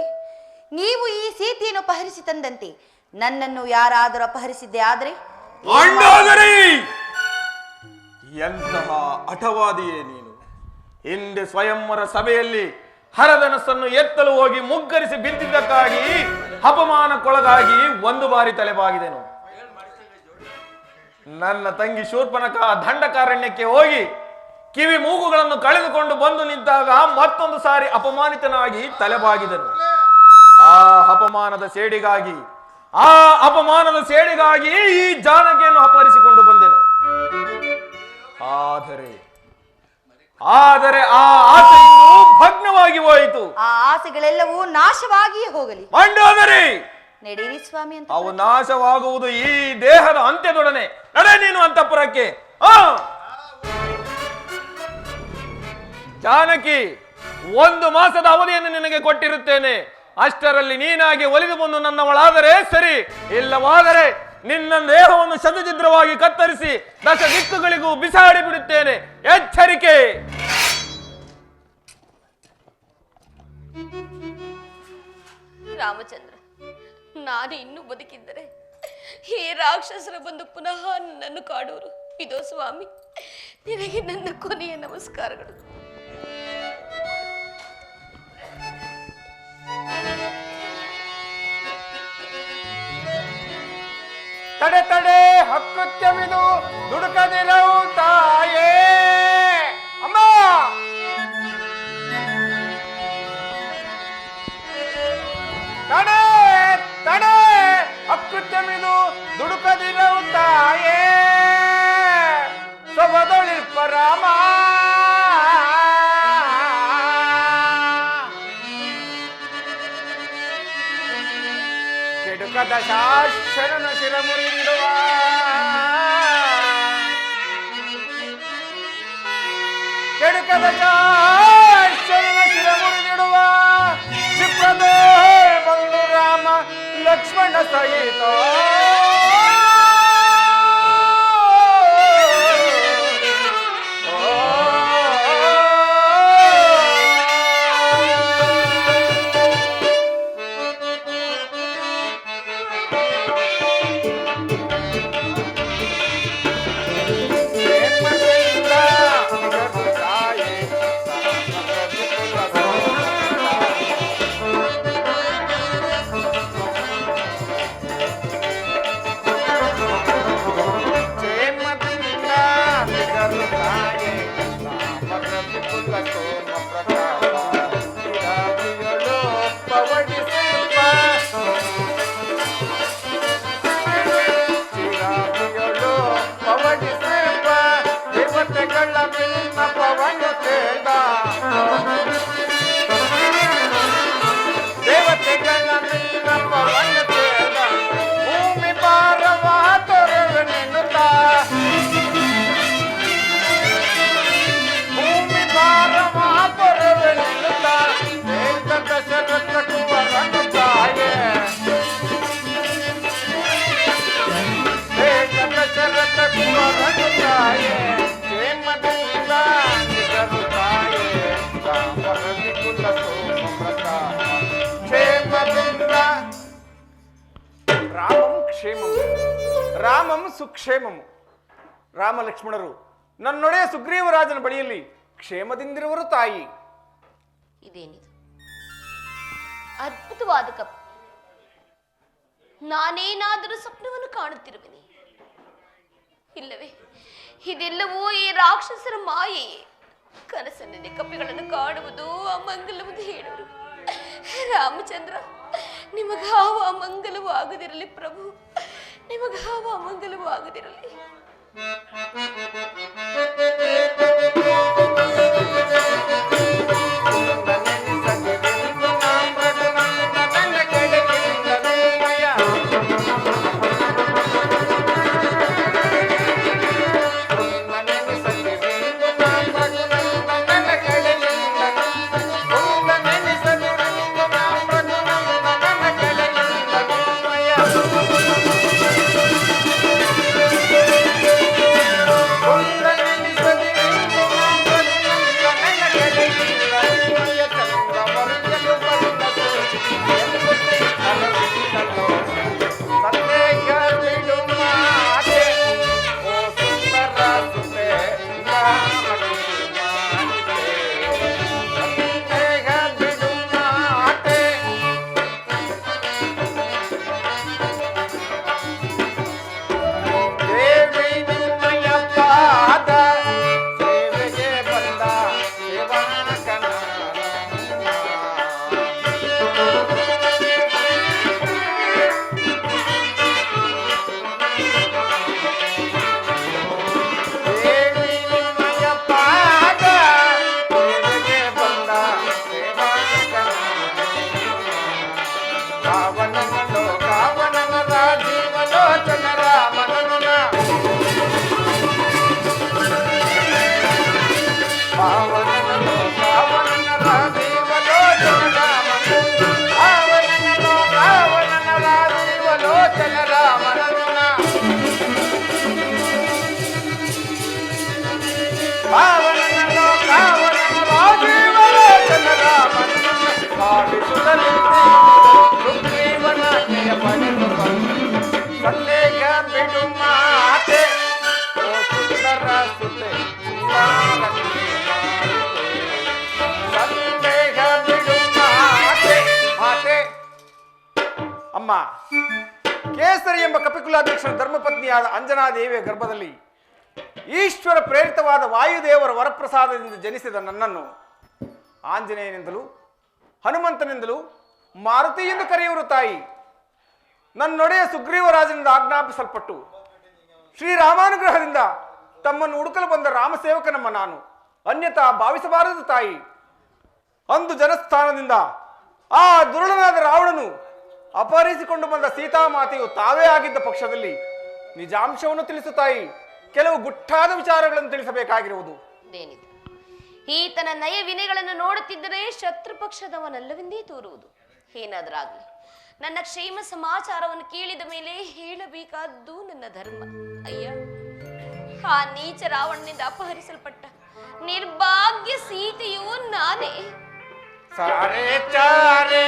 ನೀವು ಈ ಸೀತೆಯನ್ನು ಅಪಹರಿಸಿ ತಂದಂತೆ ನನ್ನನ್ನು ಯಾರಾದರೂ ಅಪಹರಿಸಿದ್ದೆ ಆದ್ರೆ? ಮಂಡೋದರಿ, ಎಂತಹ ಹಠವಾದಿಯೇ ನೀನು! ಹಿಂದೆ ಸ್ವಯಂವರ ಸಭೆಯಲ್ಲಿ ಹರಧನಸ್ಸನ್ನು ಎತ್ತಲು ಹೋಗಿ ಮುಗ್ಗರಿಸಿ ಬಿದ್ದಿದ್ದಕ್ಕಾಗಿ ಅಪಮಾನಕ್ಕೊಳಗಾಗಿ ಒಂದು ಬಾರಿ ತಲೆಬಾಗಿದೆನು. ನನ್ನ ತಂಗಿ ಶೂರ್ಪನಖ ದಂಡಕಾರಣ್ಯಕ್ಕೆ ಹೋಗಿ ಕಿವಿ ಮೂಗುಗಳನ್ನು ಕಳೆದುಕೊಂಡು ಬಂದು ನಿಂತಾಗ ಮತ್ತೊಂದು ಸಾರಿ ಅಪಮಾನಿತನಾಗಿ ತಲೆಬಾಗಿದನು. ಆ ಅಪಮಾನದ ಸೇಡಿಗಾಗಿ ಈ ಜಾನಕಿಯನ್ನು ಅಪಹರಿಸಿಕೊಂಡು ಬಂದೆನು. ಆದರೆ ಆ ಆಸೆಯಿಂದ ಭಗ್ನವಾಗಿ ಹೋಯಿತು. ಆ ಆಸೆಗಳೆಲ್ಲವೂ ನಾಶವಾಗಿಯೇ ಹೋಗಲಿ. ಮಂಡೋದರಿ, ನಡೆಯಿರಿ ಸ್ವಾಮಿ ಅಂತ. ಅವು ನಾಶವಾಗುವುದು ಈ ದೇಹದ ಅಂತ್ಯದೊಡನೆ. ನಡೆ ನೀನು ಅಂತಃಪುರಕ್ಕೆ. ಜಾನಕಿ, 1 ಮಾಸದ ಅವಧಿಯನ್ನು ನಿನಗೆ ಕೊಟ್ಟಿರುತ್ತೇನೆ. ಅಷ್ಟರಲ್ಲಿ ನೀನಾಗಿ ಒಲಿದು ಬಂದು ನನ್ನವಳಾದರೆ ಸರಿ, ಇಲ್ಲವಾದರೆ ನಿನ್ನ ದೇಹವನ್ನು ಶತಚಿದ್ರವಾಗಿ ಕತ್ತರಿಸಿ 10 ದಿಕ್ಕುಗಳಿಗೂ ಬಿಸಾಡಿ ಬಿಡುತ್ತೇನೆ. ಎಚ್ಚರಿಕೆ! ರಾಮಚಂದ್ರ, ನಾನು ಇನ್ನೂ ಬದುಕಿದ್ದರೆ ಈ ರಾಕ್ಷಸರು ಬಂದು ಪುನಃ ನನ್ನನ್ನು ಕಾಡುವರು. ಇದೋ ಸ್ವಾಮಿ, ನಿನಗೆ ನನ್ನ ಕೊನೆಯ ನಮಸ್ಕಾರಗಳು. ತಡೆ ತಡೆ ಹಕ್ಕುತ್ಯವಿದು ದುಡುಕದಿರವು ತಾಯೇ. ಅಮ್ಮ, ತಡೆ ತಡೆ ಹಕ್ಕುತ್ಯಮಿದು ದುಡುಕದಿರವು ತಾಯೇ. ಸೊಬದೊಳಿರ್ಪ ರಾಮ, ಕೆಡುಕದ ಶಾಸನ ಶಿರ ಮುರಿದಿಡುವ, ಕೆಡುಕದ ಶಾಸನ ಶಿರ ಮುರಿದಿಡುವ. ಚಿಪ್ಪದೇ ಬಂದು ರಾಮ ಲಕ್ಷ್ಮಣ ಸಹಿತ ರಾಮಂ ಸುಕ್ಷೇಮಂ. ರಾಮ ಲಕ್ಷ್ಮಣರು ನನ್ನೊಡೆಯ ಸುಗ್ರೀವರಾಜನ ಬಳಿಯಲ್ಲಿ ಕ್ಷೇಮದಿಂದಿರುವರು ತಾಯಿ. ಇದೇನಿದು ಅದ್ಭುತವಾದ ಕಪ್. ನಾನೇನಾದರೂ ಸ್ವಪ್ನವನ್ನು ಕಾಣುತ್ತಿರುವೆನೆ, ಇಲ್ಲವೇ ಇದೆಲ್ಲವೂ ಈ ರಾಕ್ಷಸರ ಮಾಯೆಯೇ? ಕನಸನ್ನೇ ಕಪಿಗಳನ್ನು ಕಾಣುವುದು ಅಮಂಗಲವುದು ಹೇಳುವರು. ರಾಮಚಂದ್ರ, ನಿಮಗಾವ ಅಮಂಗಲವಾಗದಿರಲಿ ಪ್ರಭು, ನಿಮಗಾವ ಅಮಂಗಲವಾಗದಿರಲಿ. ಅಮ್ಮ, ಕೇಸರಿ ಎಂಬ ಕಪಿಕುಲಾಧ್ಯಕ್ಷರ ಧರ್ಮಪತ್ನಿಯಾದ ಅಂಜನಾದೇವಿಯ ಗರ್ಭದಲ್ಲಿ ಈಶ್ವರ ಪ್ರೇರಿತವಾದ ವಾಯುದೇವರ ವರಪ್ರಸಾದದಿಂದ ಜನಿಸಿದ ನನ್ನನ್ನು ಆಂಜನೇಯನೆಂದಲೂ ಹನುಮಂತನೆಂದಲೂ ಮಾರುತಿ ಎಂದು ಕರೆಯುವರು ತಾಯಿ. ನನ್ನೊಡೆಯ ಸುಗ್ರೀವರಾಜನಿಂದ ಆಜ್ಞಾಪಿಸಲ್ಪಟ್ಟು ಶ್ರೀರಾಮಾನುಗ್ರಹದಿಂದ ತಮ್ಮನ್ನು ಹುಡುಕಲು ಬಂದ ರಾಮಸೇವಕನಮ್ಮ ನಾನು, ಅನ್ಯತಾ ಭಾವಿಸಬಾರದು ತಾಯಿ. ಅಂದು ಜನಸ್ಥಾನದಿಂದ ಆ ದುರುಳನಾದ ರಾವಣನು ಅಪಹರಿಸಿಕೊಂಡು ಬಂದ ಸೀತಾಮಾತೆಯು ತಾವೇ ಆಗಿದ್ದ ಪಕ್ಷದಲ್ಲಿ ನಿಜಾಂಶವನ್ನು ತಿಳಿಸು ತಾಯಿ. ಕೆಲವು ಗುಟ್ಟಾದ ವಿಚಾರಗಳನ್ನು ತಿಳಿಸಬೇಕಾಗಿರುವುದು. ಏನಿದೆ ಈತನ ನಯ ವಿನಯಗಳನ್ನು ನೋಡುತ್ತಿದ್ದರೆ ಶತ್ರು ಪಕ್ಷದವನಲ್ಲವೆಂದೇ ತೋರುವುದು. ಏನಾದರಾಗಲಿ ನನ್ನ ಕ್ಷೇಮ ಸಮಾಚಾರವನ್ನು ಕೇಳಿದ ಮೇಲೆ ಹೇಳಬೇಕಾದ್ದು ನನ್ನ ಧರ್ಮ. ಅಯ್ಯ, ಆ ನೀಚ ರಾವಣನಿಂದ ಅಪಹರಿಸಲ್ಪಟ್ಟ ನಿರ್ಭಾಗ್ಯ ಸೀತೆಯು ನಾನೇ. ಸಾರೆ ಚಾರೆ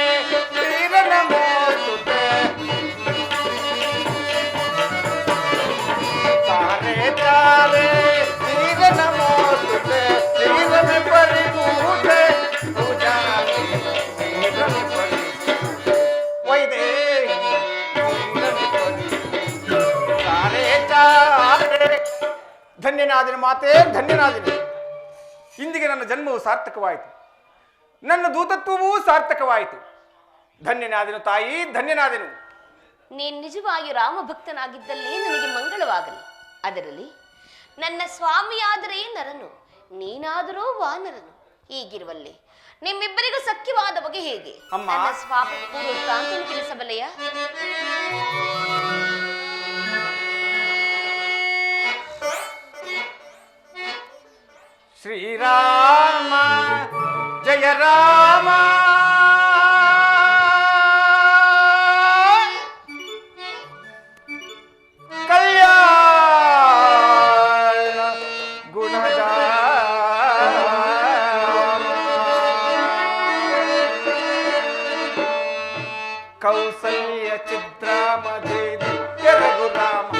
ಧನ್ಯನಾದಿನ ಮಾತೆ, ಧನ್ಯನಾದಿನ. ಇಂದಿಗೆ ನನ್ನ ಜನ್ಮವು ಸಾರ್ಥಕವಾಯಿತು, ನನ್ನ ದೂತತ್ವವೂ ಸಾರ್ಥಕವಾಯಿತು. ಧನ್ಯನಾದೆನು ತಾಯಿ, ಧನ್ಯನಾದೆನು. ನೀನು ನಿಜವಾಗಿ ರಾಮಭಕ್ತನಾಗಿದ್ದಲ್ಲಿ ನನಗೆ ಮಂಗಳವಾಗಲಿ. ಅದರಲ್ಲಿ ನನ್ನ ಸ್ವಾಮಿಯಾದರೆ ನರನು, ನೀನಾದರೂ ವಾನರನು. ಹೀಗಿರುವಲ್ಲಿ ನಿಮ್ಮಿಬ್ಬರಿಗೂ ಸಖ್ಯವಾದ ಬಗೆ ಹೇಗೆ? ನನ್ನ ಸ್ವಾಮಿ ಪೂರ್ವ ತಿಳಿಸಬಲ್ಲೆಯ? ಶ್ರೀರಾಮ ಜಯ ರಾಮ, ಕಲ್ಯಾಣ ಗುಣದ ಕೌಸಲ್ಯ ಚಿತ್ರಾಮಧೇವಿ ರಘುರಾಮ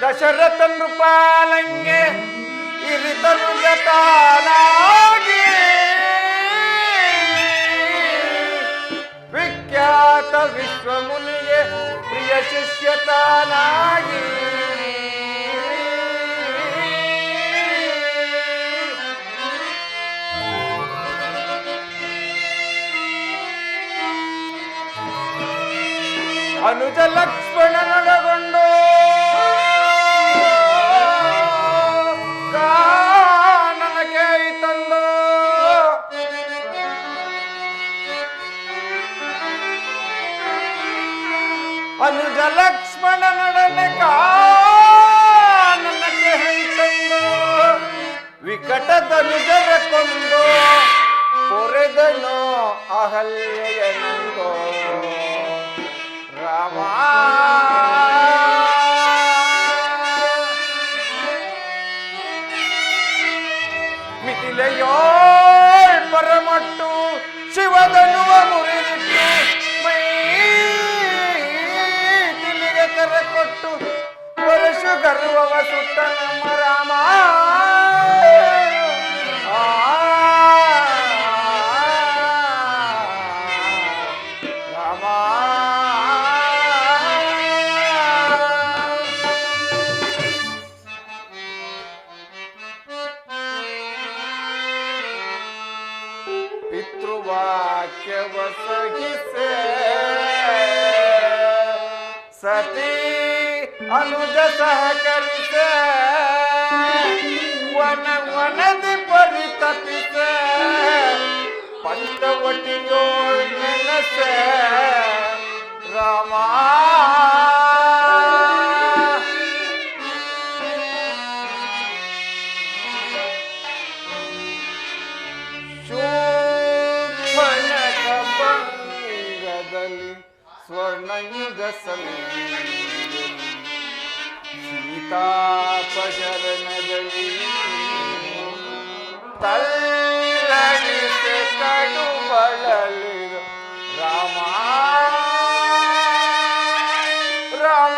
ದಶರಥ ನೃಪಾಲಂಗೆ ಇರಿತನು ಜತಾನಾಗಿ ವಿಖ್ಯಾತ ವಿಶ್ವಮುನಿಗೆ ಪ್ರಿಯ ಶಿಷ್ಯತಾನಾಗಿ ಅನುಜ ಲಕ್ಷ್ಮಣನೊಡಗೊಂಡು ಕಾನನಗೆ ತಂದು ಅನುಜ ಲಕ್ಷ್ಮಣನೊಡನೆ ಕಾನನಗೆ ತಂದು ವಿಕಟದನುಜರ ಕೊಂದು ಪೊರೆದನು ಅಹಲ್ಯೆಯನಂದೋ ರಾಮ ಮಿಥಿಲೆಯೋಳ್ ಪರಮಟ್ಟು ಶಿವದನುವ ಮುರಿದಿಟ್ಟು ಮೈ ತಿಲಿಗೆ ಕರೆ ಕೊಟ್ಟು ಪರಶು ಗರ್ವವ ಸುಟ್ಟ ನಮ್ಮ ರಾಮ ಪಿತೃವಾಕ್ಯವ ಸಹಿಸೆ ಸತಿ ಅನುಜ ಸಹಕರಿಸೆ ವನದಿ ಪರಿತಪಿಸೆ ಪಂಚವಟಿಯೋಳ್ ನೆನಸೆ ರಾಮ ಸ್ವರ್ಣಯುಗ ಸೀತಾಪಶರಣದಲ್ಲಿ ತಲ್ಲಣಿಸೆ ಕಡು ಬಳಲಿದ ರಾಮ ರಾಮ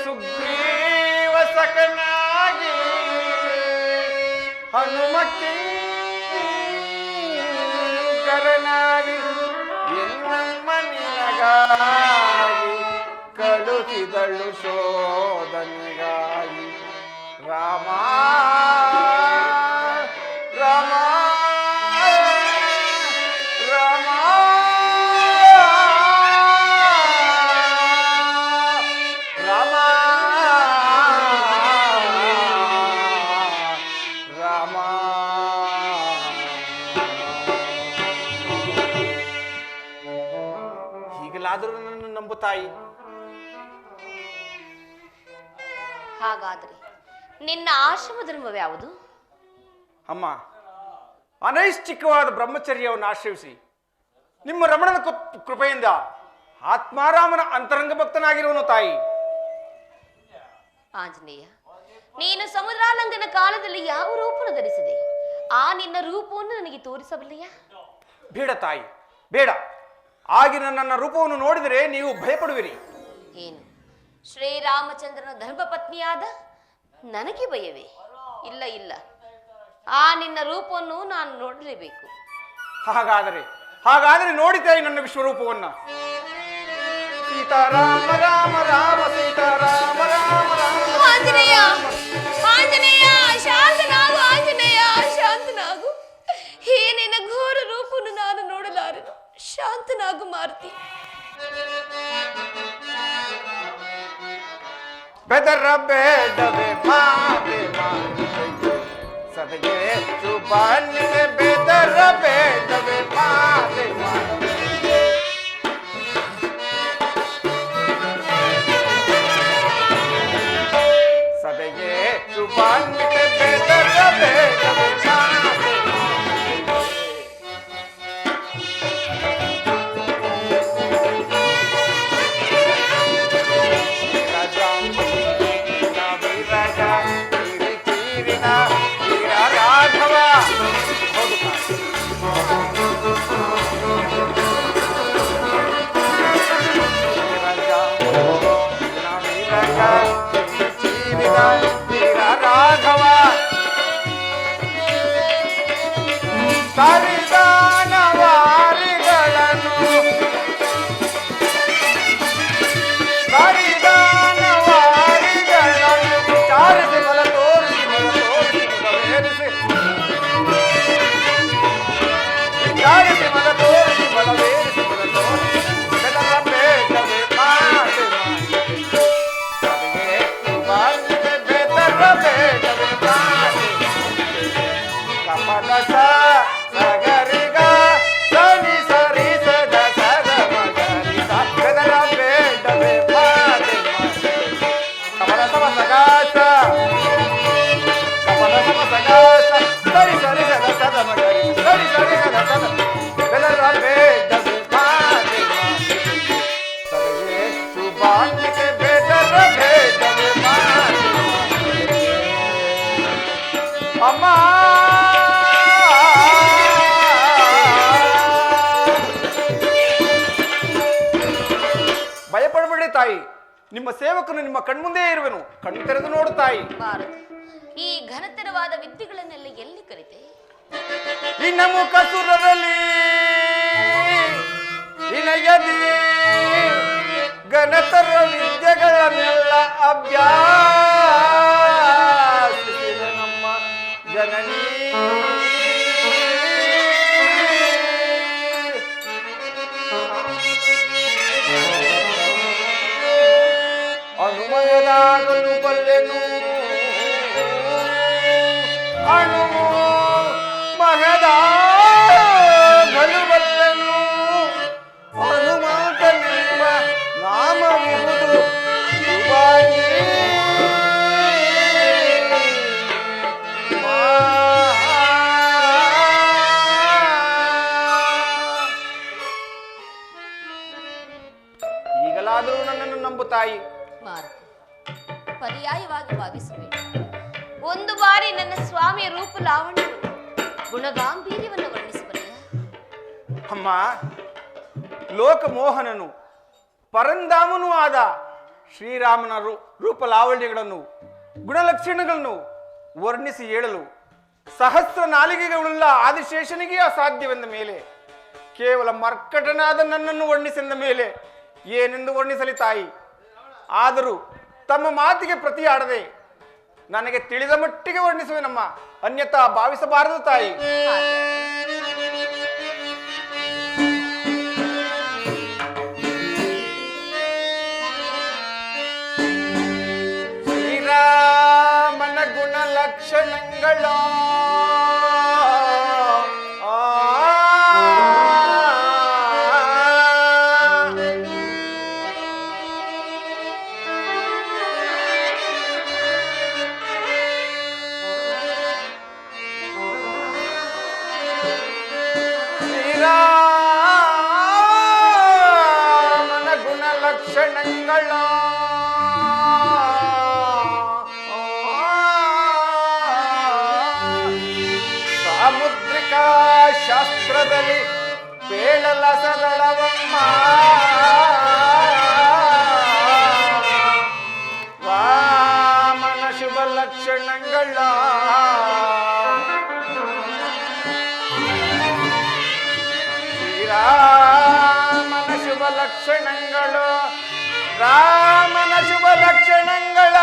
ಸುಗ್ರೀವ ಸಕನಾಗಿ ಹನುಮಕ್ಕಿ ಕರನಾಗಿ ಎನ್ನಮ್ಮ ನಿನಗಾಗಿ ಕಳುಹಿದಳು ಶೋಧನೆಗಾಗಿ ರಾಮ ರಾಮ ರಾಮ ರಾಮ ರಾಮ ಹೀಗಲಾದರೂ ನನ್ನನ್ನು ನಂಬು ತಾಯಿ. ಹಾಗಾದರೆ ನಿನ್ನ ಆಶ್ರಮ ಧರ್ಮವ್ಯಾವುದು? ಅಮ್ಮ, ಅನೈಷ್ಠಿಕವಾದ ಬ್ರಹ್ಮಚರ್ಯವನ್ನು ಆಶ್ರಯಿಸಿ ನಿಮ್ಮ ರಮಣನ ಕೃಪೆಯಿಂದ ಆತ್ಮಾರಾಮನ ಅಂತರಂಗ ಭಕ್ತನಾಗಿರುವನು ತಾಯಿ. ಆಂಜನೇಯ, ನೀನು ಸಮುದ್ರಾಲಂಘನ ಕಾಲದಲ್ಲಿ ಯಾವ ರೂಪವನ್ನು ಧರಿಸಿದೆ? ಆ ನಿನ್ನ ರೂಪವನ್ನು ನನಗೆ ತೋರಿಸಬಲ್ಲೆಯಾ? ಬೇಡ ತಾಯಿ, ಬೇಡ. ಆಗಿನ ನನ್ನ ರೂಪವನ್ನು ನೋಡಿದರೆ ನೀವು ಭಯಪಡುವಿರಿ. ಏನು, ಶ್ರೀರಾಮಚಂದ್ರನ ಧರ್ಮಪತ್ನಿಯಾದ ನನಗೆ ಭಯವೇ? ಇಲ್ಲ ಇಲ್ಲ, ಆ ನಿನ್ನ ರೂಪವನ್ನು ನಾನು ನೋಡಲೇಬೇಕು. ಹಾಗಾದರೆ ನೋಡಿತಾಯಿ ನನ್ನ ವಿಶ್ವರೂಪವನ್ನ. ಸೀತಾರಾಮ ರಾಮ ರಾಮ ಸೀತಾರಾಮ ರಾಮ ರಾಮ. ಆಂಜನೇಯ, ಆಂಜನೇಯ, ಶಾಂತನಾಗು ಆಂಜನೇಯ, ಶಾಂತನಾಗು. ಈ ನಿನ್ನ ಘೋರ ರೂಪವನ್ನು ನಾನು ನೋಡಲಾರೆನು. ಶಾಂತನಾಗು ಮಾರುತಿ. ಬೆದರ ಬೇಡವೆ ಮಾತೆ ಸದಗೆ ಸುಬಾನಿಗೆ ಬೆದರ ಬೇಡವೆ ಮಾತೆ ಸದಗೆ ಸುಬಾನಿಗೆ ಬೆದರ ಬೇಡವೆ ರಾಘವ ಸರಿದಾನವಾರಿಗಳನ್ನು ವಿಚಾರಿಸಿ ಬಲ ತೋರಿಸಿ ಬಲವೇರಿಸಿ ವಿಚಾರಿಸಿ ಬಲ ತೋರಿಸಿ ಬಲವೇರಿಸಿ ಬಲ ತೋರಿಸಿ ಬೆದರ ಬೇಡವೇ ಮಾತೆ ಬೆದರ ಬೇಡವೇ ಮಾತೆ ಕಪಟ ಸಗರಿಗ ಸನಿ ಸರಿ ಸದ ಸದ ಮಗರಿ ಬೆದರ ಬೇಡವೇ ಮಾತೆ ಕಪಟ ಸಮಸಗಾಸ ಕಪಟ ಸಮಸಗಾಸ ಸರಿ ಸರಿ ಸದ ಸದ ಮಗರಿ ಸರಿ ಸರಿ ಸದ ಸದ ಬೆದರ ಬೇಡವೇ ಮಾತೆ ಸದಗೆ ಶುಭಾಂಗಿಕೆ ಬೆದರ ಬೇಡವೇ ಮಾತೆ ಅಮ್ಮ ಭಯಪಡಬೇಡಿ ತಾಯಿ, ನಿಮ್ಮ ಸೇವಕನು ನಿಮ್ಮ ಕಣ್ಮುಂದೇ ಇರುವೆನು. ಕಣ್ಣು ತೆರೆದು ನೋಡು ತಾಯಿ. ಭಾರತ, ಈ ಘನತರವಾದ ವಿದ್ಯೆಗಳನ್ನೆಲ್ಲ ಎಲ್ಲಿ ಕಲಿತೆ? ಇನ್ನ ಮುಖ ಸುರರಲ್ಲಿ ಇನಯದಿ ಘನತರ ವಿದ್ಯೆಗಳನ್ನೆಲ್ಲ ಅಭ್ಯಾಸಿಸಿದ ನಮ್ಮ ಜನನೀ ಅನುಮಯದಾಗಲು ಬಲ್ಲೆನು ಅಣು ಮಹದಾಗಲು ಬಲ್ಲೆನು ಹನುಮಂತನೆಂಬ ನಾಮವಿರುವುದು ಶುಭಾಂಗಿ ಈಗಲಾದರೂ ನನ್ನನ್ನು ನಂಬು ತಾಯಿ. ಭಾರತ, ಪರ್ಯಾಯವಾಗಿ ಭಾವಿಸಬೇಡ. ಒಂದು ಬಾರಿ ನನ್ನ ಸ್ವಾಮಿಯ ರೂಪ ಲಾವಣ್ಯವನ್ನು ಗುಣಗಾಂಭೀರ್ಯವನ್ನು ವರ್ಣಿಸಬಲ್ಲ. ಅಮ್ಮ, ಲೋಕಮೋಹನನು ಪರಂಧಾಮನೂ ಆದ ಶ್ರೀರಾಮನ ರೂಪ ಲಾವಣ್ಯಗಳನ್ನು ಗುಣಲಕ್ಷಣಗಳನ್ನು ವರ್ಣಿಸಿ ಹೇಳಲು ಸಹಸ್ರ ನಾಲಿಗೆಗಳುಳ್ಳ ಆದಿಶೇಷನಿಗೆ ಅಸಾಧ್ಯವೆಂದ ಮೇಲೆ ಕೇವಲ ಮರ್ಕಟನಾದ ನನ್ನನ್ನು ವರ್ಣಿಸೆಂದ ಮೇಲೆ ಏನೆಂದು ವರ್ಣಿಸಲಿ ತಾಯಿ. ಆದರೂ ತಮ್ಮ ಮಾತಿಗೆ ಪ್ರತಿಯಾಡದೆ ನನಗೆ ತಿಳಿದ ಮಟ್ಟಿಗೆ ವರ್ಣಿಸುವೆನಮ್ಮ, ಅನ್ಯತಾ ಭಾವಿಸಬಾರದು ತಾಯಿ. ಶ್ರೀರಾಮನ ಗುಣಲಕ್ಷಣಗಳ ಶ್ರೀರಾಮನ ಗುಣಲಕ್ಷಣಗಳ ಸಾಮುದ್ರಿಕಾ ಶಾಸ್ತ್ರದಲ್ಲಿ ಪೇಳಲಸದಳವಮ್ಮ ವಾಮನ ಶುಭ ಲಕ್ಷಣಗಳ ರಾಮನ ಶುಭ ಲಕ್ಷಣಗಳು ರಾಮನ ಶುಭ ಲಕ್ಷಣಗಳ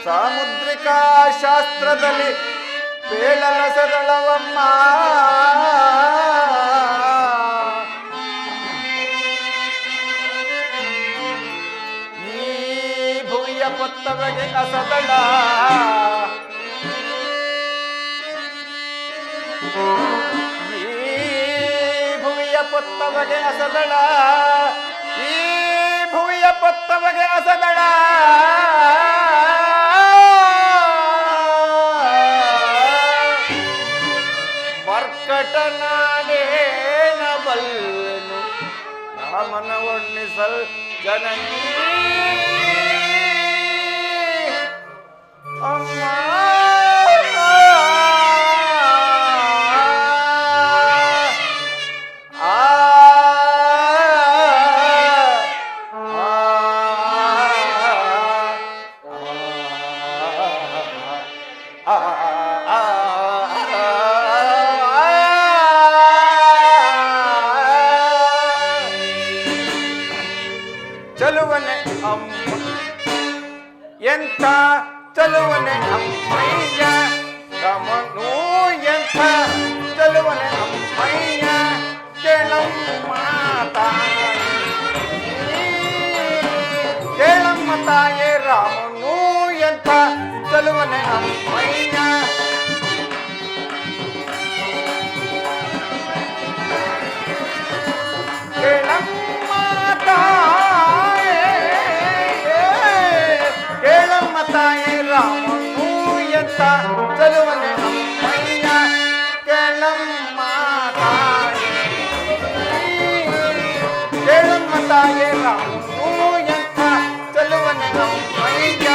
ಸಾಮುದ್ರಿಕಾ ಶಾಸ್ತ್ರದಲ್ಲಿ ಪೇಳಲಸದಳವಮ್ಮ ಈ ಭುವಿಯ ಪೊತ್ತವಗೆ ಅಸದಳ ಈ ಭುವಿಯ ಪೊತ್ತವಗೆ ಅಸದಳ ಈ ಭುವಿಯ ಪೊತ್ತವಗೆ ಅಸದಳ ಮರ್ಕಟನಾನೇನ ಬಲ್ಲೆನು ರಾಮನ ವರ್ಣಿಸಲ್ ಜನನೀ ಅಮ್ಮ. ಚಲುವನೆ ಅಮ್ಮ ಎಂಥ ಚಲುವನೆ ಅಮ್ಮಯ್ಯ ರಮನು ಎಂಥ ಚಲುವನೆ ಅಮ್ಮಯ್ಯ ಕೇಳಮ್ಮ ತಾಯೇ ರಾಮನು ಎಂಥ ಚಲುವನೆ ಅಮ್ಮಯ್ಯ ಕೇಳಮ್ಮ ತಾಯೇ ರಾಮನು ಎಂಥ ಚಲುವನೆ ಅಮ್ಮಯ್ಯ ಕೇಳಮ್ಮ ತಾಯೇ ರಾಮನು ಎಂಥ ಚಲುವನೆ ಅಮ್ಮಯ್ಯ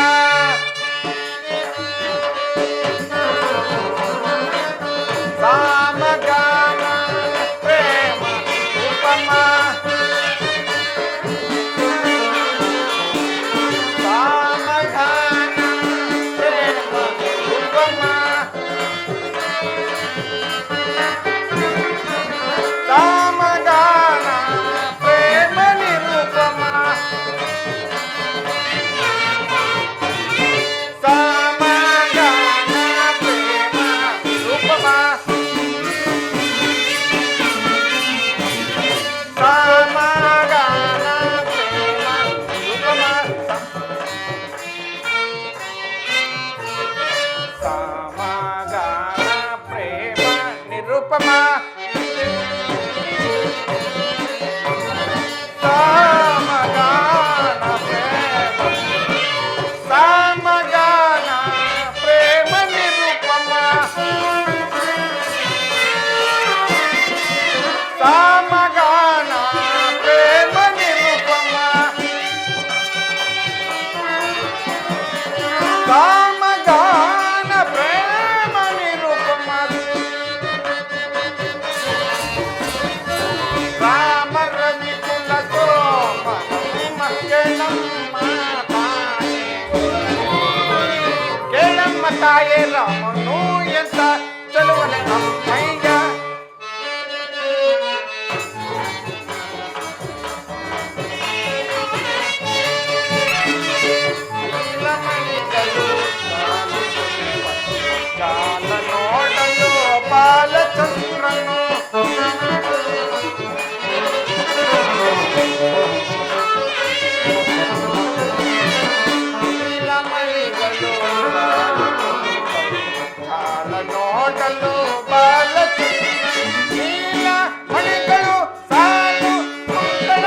ಸಾಮಗಾನ ಪ್ರೇಮ ಉಪಮ ತಾಯೇ ರಾಮನು ಎಂಥ ಚಲುವನೆ ಅಮ್ಮಯ್ಯ ಜಾಲ ನೋಡಲು ಬಾಲಚಂದ್ರನು ನೋಡಲು ನೀಲ ಮಣಿಗಳು ಸಾಲು ಮಂಗಳ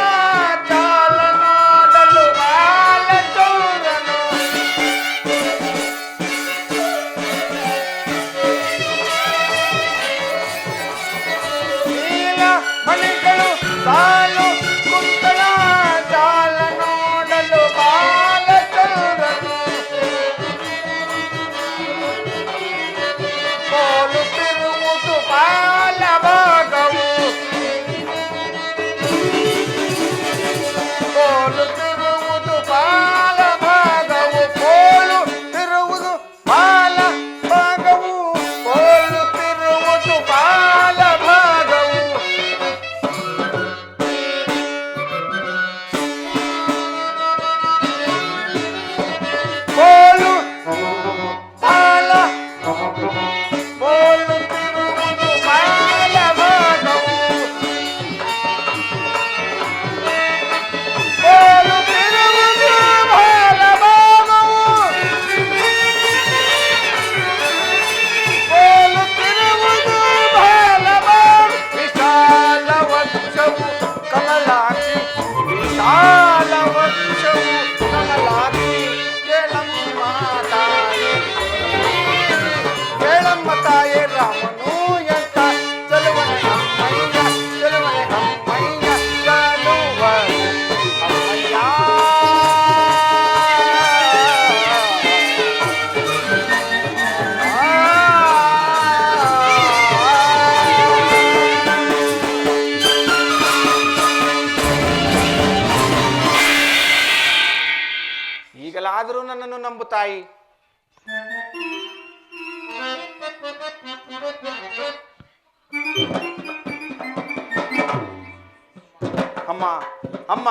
ಜಾಲ ನೋಡಲು ಬಾಲಚೌರನು ನೀಲ ಮಣಿಗಳು ಸಾಲು ಕುಂತಳ ಜಾಲ ನೋಡಲು ಬಾಲಚೌರನು ಕೋಲುತ್ತಿರುವುದು ಬಾಲಭಾಗವು ಕೋಲುತ್ತಿರುವುದು ಬಾಲಭಾಗವು ಕೋಲುತ್ತಿರುವುದು ಬಾಲಭಾಗವು ಕೋಲುತ್ತಿರುವುದು ಬಾಲಭಾಗವು ಕೋಲು ಬಾಲ ತಾಯೇ ರಾಮನು ಎಂಥ ಚಲುವನೆ ಅಮ್ಮಯ್ಯ ಚಲುವನೆ ಅಮ್ಮಯ್ಯ ಚಲುವನೆ ಅಮ್ಮಯ್ಯ ಈಗಲಾದರೂ ನನ್ನನ್ನು ನಂಬು ತಾಯಿ. ಅಮ್ಮ ಅಮ್ಮ,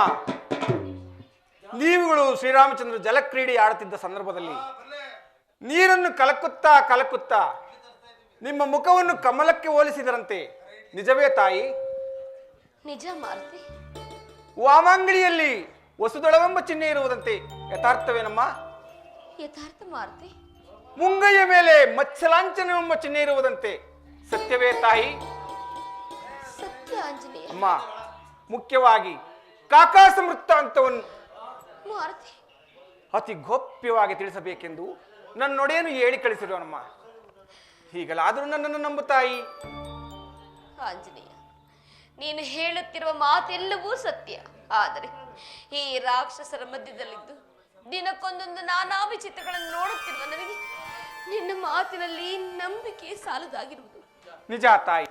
ನೀವುಗಳು ಶ್ರೀರಾಮಚಂದ್ರ ಜಲಕ್ರೀಡೆ ಆಡುತ್ತಿದ್ದ ಸಂದರ್ಭದಲ್ಲಿ ನೀರನ್ನು ಕಲಕುತ್ತಾ ಕಲಕುತ್ತಾ ನಿಮ್ಮ ಮುಖವನ್ನು ಕಮಲಕ್ಕೆ ಹೋಲಿಸಿದರಂತೆ, ನಿಜವೇ ತಾಯಿ? ನಿಜ ಮಾರುತಿ. ವಾಮಾಂಗಲಿಯಲ್ಲಿ ವಸುದಳವೆಂಬ ಚಿಹ್ನೆ ಇರುವುದಂತೆ, ಯಥಾರ್ಥವೇನಮ್ಮ? ಯಥಾರ್ಥ ಮಾರುತಿ. ಮುಂಗೈಯ ಮೇಲೆ ಮತ್ಸ್ಯಲಾಂಛನವೆಂಬ ಚಿಹ್ನೆ ಇರುವುದಂತೆ, ಸತ್ಯವೇ ತಾಯಿ? ಸತ್ಯ ಆಂಜನೇಯ. ಅಮ್ಮ, ಮುಖ್ಯವಾಗಿ ಕಾಕಾಸ ವೃತ್ತಾಂತವನ್ನು ಮಾರುತಿ, ಅತಿ ಗೋಪ್ಯವಾಗಿ ತಿಳಿಸಬೇಕೆಂದು ನನ್ನೊಡೆಯನ್ನು ಹೇಳಿ ಕಳಿಸಿರೋನಮ್ಮ. ಹೀಗಲಾದರೂ ನನ್ನನ್ನು ನಂಬು ತಾಯಿ. ಆಂಜನೇಯ, ನೀನು ಹೇಳುತ್ತಿರುವ ಮಾತೆಲ್ಲವೂ ಸತ್ಯ. ಆದರೆ ಈ ರಾಕ್ಷಸರ ಮಧ್ಯದಲ್ಲಿದ್ದು ದಿನಕ್ಕೊಂದೊಂದು ನಾನಾ ವಿಚಿತ್ರಗಳನ್ನು ನೋಡುತ್ತಿರುವ ನನಗೆ ನಿನ್ನ ಮಾತಿನಲ್ಲಿ ನಂಬಿಕೆ ಸಾಲದಾಗಿರುವುದು. ನಿಜ ತಾಯಿ,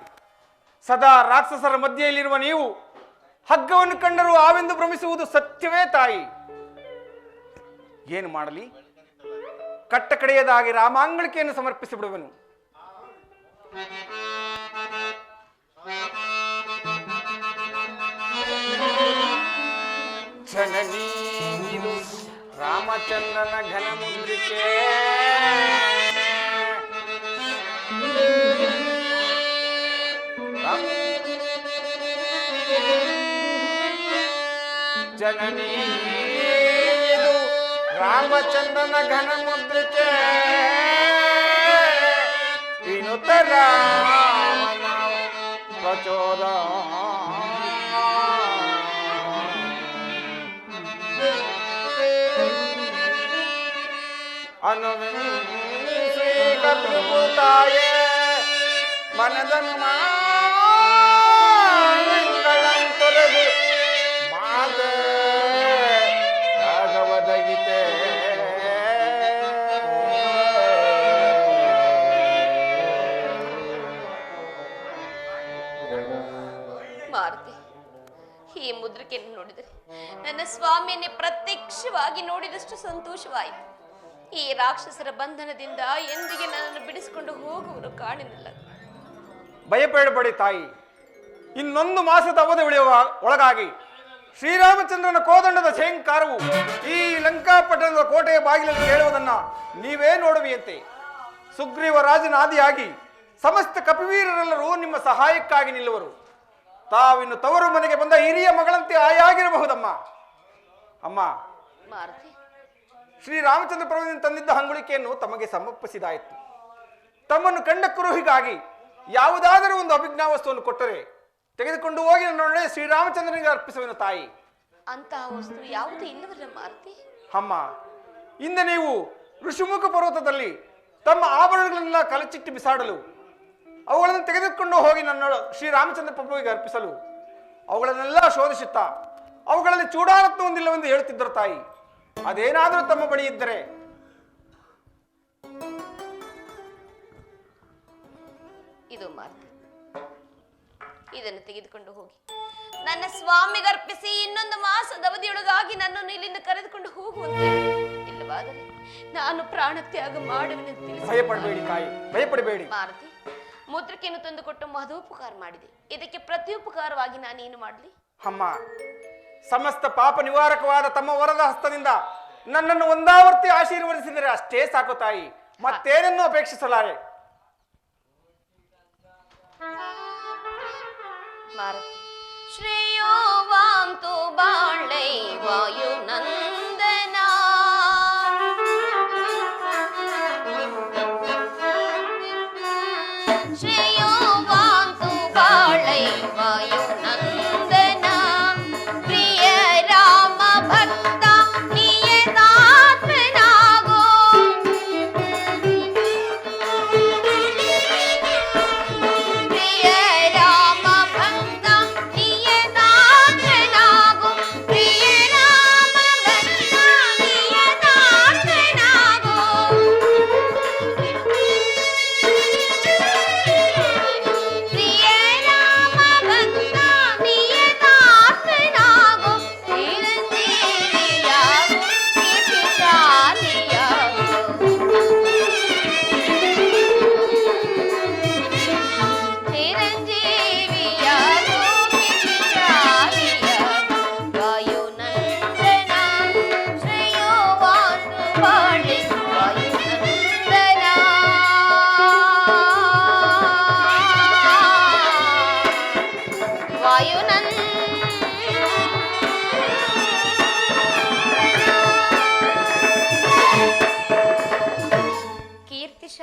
ಸದಾ ರಾಕ್ಷಸರ ಮಧ್ಯೆಯಲ್ಲಿರುವ ನೀವು ಹಗ್ಗವನ್ನು ಕಂಡರೂ ಆವೆಂದು ಭ್ರಮಿಸುವುದು ಸತ್ಯವೇ ತಾಯಿ. ಏನು ಮಾಡಲಿ, ಕಟ್ಟ ಕಡೆಯದಾಗಿ ರಾಮಾಂಗಳಿಕೆಯನ್ನು ಸಮರ್ಪಿಸಿ ಬಿಡುವನು. ಜನನೀ ಇದು ರಾಮಚಂದ್ರನ ಘನ ಮುದ್ರಿಕೆ, ಜನನೀ ಇದು ರಾಮಚಂದ್ರನ ಘನ ಮುದ್ರಿಕೆ, ವಿನುತ ರಾಮನ ಪ್ರಚೋದ ಅನುವಿಂತಾಯೇ ಮನದನು ತೊರೆದು ಮಾತ ರಾಘವದಗಿತೆ. ಮಾರುತಿ, ಈ ಮುದ್ರಿಕೆಯನ್ನು ನೋಡಿದರೆ ನನ್ನ ಸ್ವಾಮಿಯನ್ನೇ ಪ್ರತ್ಯಕ್ಷವಾಗಿ ನೋಡಿದಷ್ಟು ಸಂತೋಷವಾಯಿತು. ಈ ರಾಕ್ಷಸರ ಬಂಧನದಿಂದ ಎಂದಿಗೆ ನನ್ನನ್ನು ಬಿಡಿಸಿಕೊಂಡು ಹೋಗುವರು ಕಾಣಿನಲ್ಲ. ಭಯಪಡಬೇಡಿ ತಾಯಿ, ಇನ್ನೊಂದು ಮಾಸದ ಅವಧಿ ಉಳಿಯುವ ಒಳಗಾಗಿ ಶ್ರೀರಾಮಚಂದ್ರನ ಕೋದಂಡದ ಝೇಂಕಾರವು ಈ ಲಂಕಾಪಟ್ಟಣದ ಕೋಟೆಯ ಬಾಗಿಲಲ್ಲಿ ಕೇಳುವುದನ್ನ ನೀವೇ ನೋಡುವಿಯಂತೆ. ಸುಗ್ರೀವ ರಾಜನ ಆದಿಯಾಗಿ ಸಮಸ್ತ ಕಪಿವೀರರೆಲ್ಲರೂ ನಿಮ್ಮ ಸಹಾಯಕ್ಕಾಗಿ ನಿಲ್ಲುವರು. ತಾವಿನ್ನು ತವರು ಮನೆಗೆ ಬಂದ ಹಿರಿಯ ಮಗಳಂತೆ ಆಯಾಗಿರಬಹುದಮ್ಮ. ಅಮ್ಮ, ಮಾರುತಿ, ಶ್ರೀರಾಮಚಂದ್ರ ಪ್ರಭುವಿನ ತಂದಿದ್ದ ಹಂಗುಳಿಕೆಯನ್ನು ತಮಗೆ ಸಮರ್ಪಿಸಿದಾಯಿತು. ತಮ್ಮನ್ನು ಕಂಡ ಕುರುಹಿಗಾಗಿ ಯಾವುದಾದರೂ ಒಂದು ಅಭಿಜ್ಞಾ ವಸ್ತುವನ್ನು ಕೊಟ್ಟರೆ ತೆಗೆದುಕೊಂಡು ಹೋಗಿ ನನ್ನೊಡನೆ ಶ್ರೀರಾಮಚಂದ್ರನಿಗೆ ಅರ್ಪಿಸುವೆನು ತಾಯಿ. ಅಂತಹ ವಸ್ತು ಯಾವುದು ಇಲ್ಲವಲ್ಲ ಮಾರುತಿ? ಅಮ್ಮ, ಇಂದು ನೀವು ಋಷಿಮುಖ ಪರ್ವತದಲ್ಲಿ ತಮ್ಮ ಆಭರಣಗಳನ್ನೆಲ್ಲ ಕಲಚಿಟ್ಟು ಬಿಸಾಡಲು ಅವುಗಳನ್ನು ತೆಗೆದುಕೊಂಡು ಹೋಗಿ ನನ್ನ ಶ್ರೀರಾಮಚಂದ್ರ ಪ್ರಭುವಿಗೆ ಅರ್ಪಿಸಲು ಅವುಗಳನ್ನೆಲ್ಲ ಶೋಧಿಸುತ್ತಾ ಅವುಗಳಲ್ಲಿ ಚೂಡಾರತ್ವ ಹೊಂದಿಲ್ಲವೆಂದು ಹೇಳುತ್ತಿದ್ದರು ತಾಯಿ. ಅದೇನಾದರೂ ತಮ್ಮ ಬಳಿ ಇದ್ದರೆ ಇದು ಮಾರುತಿ, ಇದನ್ನು ತೆಗೆದುಕೊಂಡು ಹೋಗಿ ನನ್ನ ಸ್ವಾಮಿಗರ್ಪಿಸಿ ಇನ್ನೊಂದು ಮಾಸದ ಅವಧಿಯೊಳಗಾಗಿ ನನ್ನನ್ನು ಇಲ್ಲಿಂದ ಕರೆದುಕೊಂಡು ಹೋಗುವಂತೆ. ಇಲ್ಲವಾದರೆ ನಾನು ಪ್ರಾಣತ್ಯಾಗ ಮಾಡುವೆನೆಂದು ತಿಳಿಸಿ. ಭಯಪಡಬೇಡಿ ತಾಯಿ, ಭಯಪಡಬೇಡಿ. ಮಾರುತಿ, ಮುದ್ರಿಕೆಯನ್ನು ತಂದುಕೊಟ್ಟು ಮಹದೋಪಕಾರ ಮಾಡಿದೆ. ಇದಕ್ಕೆ ಪ್ರತ್ಯುಪಕಾರವಾಗಿ ನಾನೇನು ಮಾಡಲಿ? ಅಮ್ಮ, ಸಮಸ್ತ ಪಾಪ ನಿವಾರಕವಾದ ತಮ್ಮ ವರದ ಹಸ್ತದಿಂದ ನನ್ನನ್ನು ಒಂದಾವರ್ತಿ ಆಶೀರ್ವದಿಸಿದರೆ ಅಷ್ಟೇ ಸಾಕು ತಾಯಿ, ಮತ್ತೇನನ್ನು ಅಪೇಕ್ಷಿಸಲಾರೆ. ಮಾರುತಿ, ಶ್ರೇಯೋ ವಾಂತು ಬಾಳೈ ವಾಯುನಂದನ, ಶ್ರೇಯೋ ವಾಂತು ಬಾಳೈ ವಾಯುನಂದನ, ಪ್ರಿಯ ರಾಮ ಭಕ್ತ ನಿಯತಾತ್ಮನಾಗೋ, ಪ್ರಿಯ ರಾಮ ಭಕ್ತ ನಿಯತಾತ್ಮನಾಗೋ, ಪ್ರಿಯ ರಾಮ ಭಕ್ತ ನಿಯತಾತ್ಮನಾಗೋ.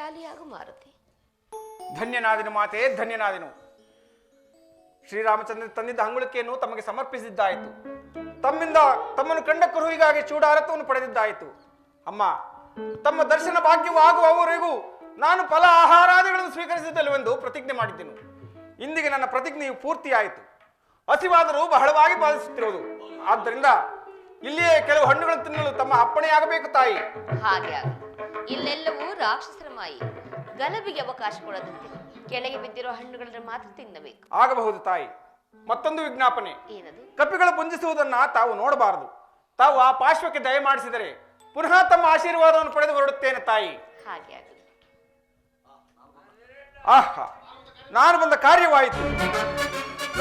ಶಾಲಿಯಾಗು ಮಾರುತಿ. ಧನ್ಯನಾದೆನು ಮಾತೆ, ಧನ್ಯನಾದೆನು. ಶ್ರೀರಾಮಚಂದ್ರ ತಂದಿದ್ದ ಅಂಗುಳಿಕೆಯನ್ನು ತಮಗೆ ಸಮರ್ಪಿಸಿದ್ದಾಯಿತು. ತಮ್ಮನ್ನು ಕಂಡ ಕುರುವಿಗಾಗಿ ಚೂಡಾರತ್ವವನ್ನು ಪಡೆದಿದ್ದಾಯಿತು. ಅಮ್ಮ, ತಮ್ಮ ದರ್ಶನ ಭಾಗ್ಯವು ಆಗುವವರೆಗೂ ನಾನು ಫಲ ಆಹಾರಾದಿಗಳನ್ನು ಸ್ವೀಕರಿಸಿದ್ದಲ್ಲವೆಂದು ಪ್ರತಿಜ್ಞೆ ಮಾಡಿದ್ದೆನು. ಇಂದಿಗೆ ನನ್ನ ಪ್ರತಿಜ್ಞೆಯು ಪೂರ್ತಿಯಾಯಿತು. ಹಸಿವಾದರೂ ಬಹಳವಾಗಿ ಬಾಧಿಸುತ್ತಿರುವುದು. ಆದ್ದರಿಂದ ಇಲ್ಲಿಯೇ ಕೆಲವು ಹಣ್ಣುಗಳನ್ನು ತಿನ್ನಲು ತಮ್ಮ ಅಪ್ಪಣೆಯಾಗಬೇಕು ತಾಯಿ. ಹಾಗೆ ಆಗಲಿ. ಇಲ್ಲೆಲ್ಲವೂ ರಾಕ್ಷಸರ ಮಾಯಿ. ಗಲಭೆಗೆ ಅವಕಾಶ ಕೊಡದಂತೆ ಕೆಳಗೆ ಬಿದ್ದಿರೋ ಹಣ್ಣುಗಳನ್ನು ಮಾತ್ರ ತಿನ್ನಬೇಕು. ಆಗಬಹುದು ತಾಯಿ. ಮತ್ತೊಂದು ವಿಜ್ಞಾಪನೆ. ಏನದು? ಕಪಿಗಳು ಪುಂಜಿಸುವುದನ್ನ ತಾವು ನೋಡಬಾರದು. ತಾವು ಆ ಪಾರ್ಶ್ವಕ್ಕೆ ದಯಮಾಡಿಸಿದರೆ ಪುನಃ ತಮ್ಮ ಆಶೀರ್ವಾದವನ್ನು ಪಡೆದು ಹೊರಡುತ್ತೇನೆ ತಾಯಿ. ಹಾಗೆ ಆಗಲಿ. ಆಹಾ, ನಾನು ಬಂದ ಕಾರ್ಯವಾಯಿತು.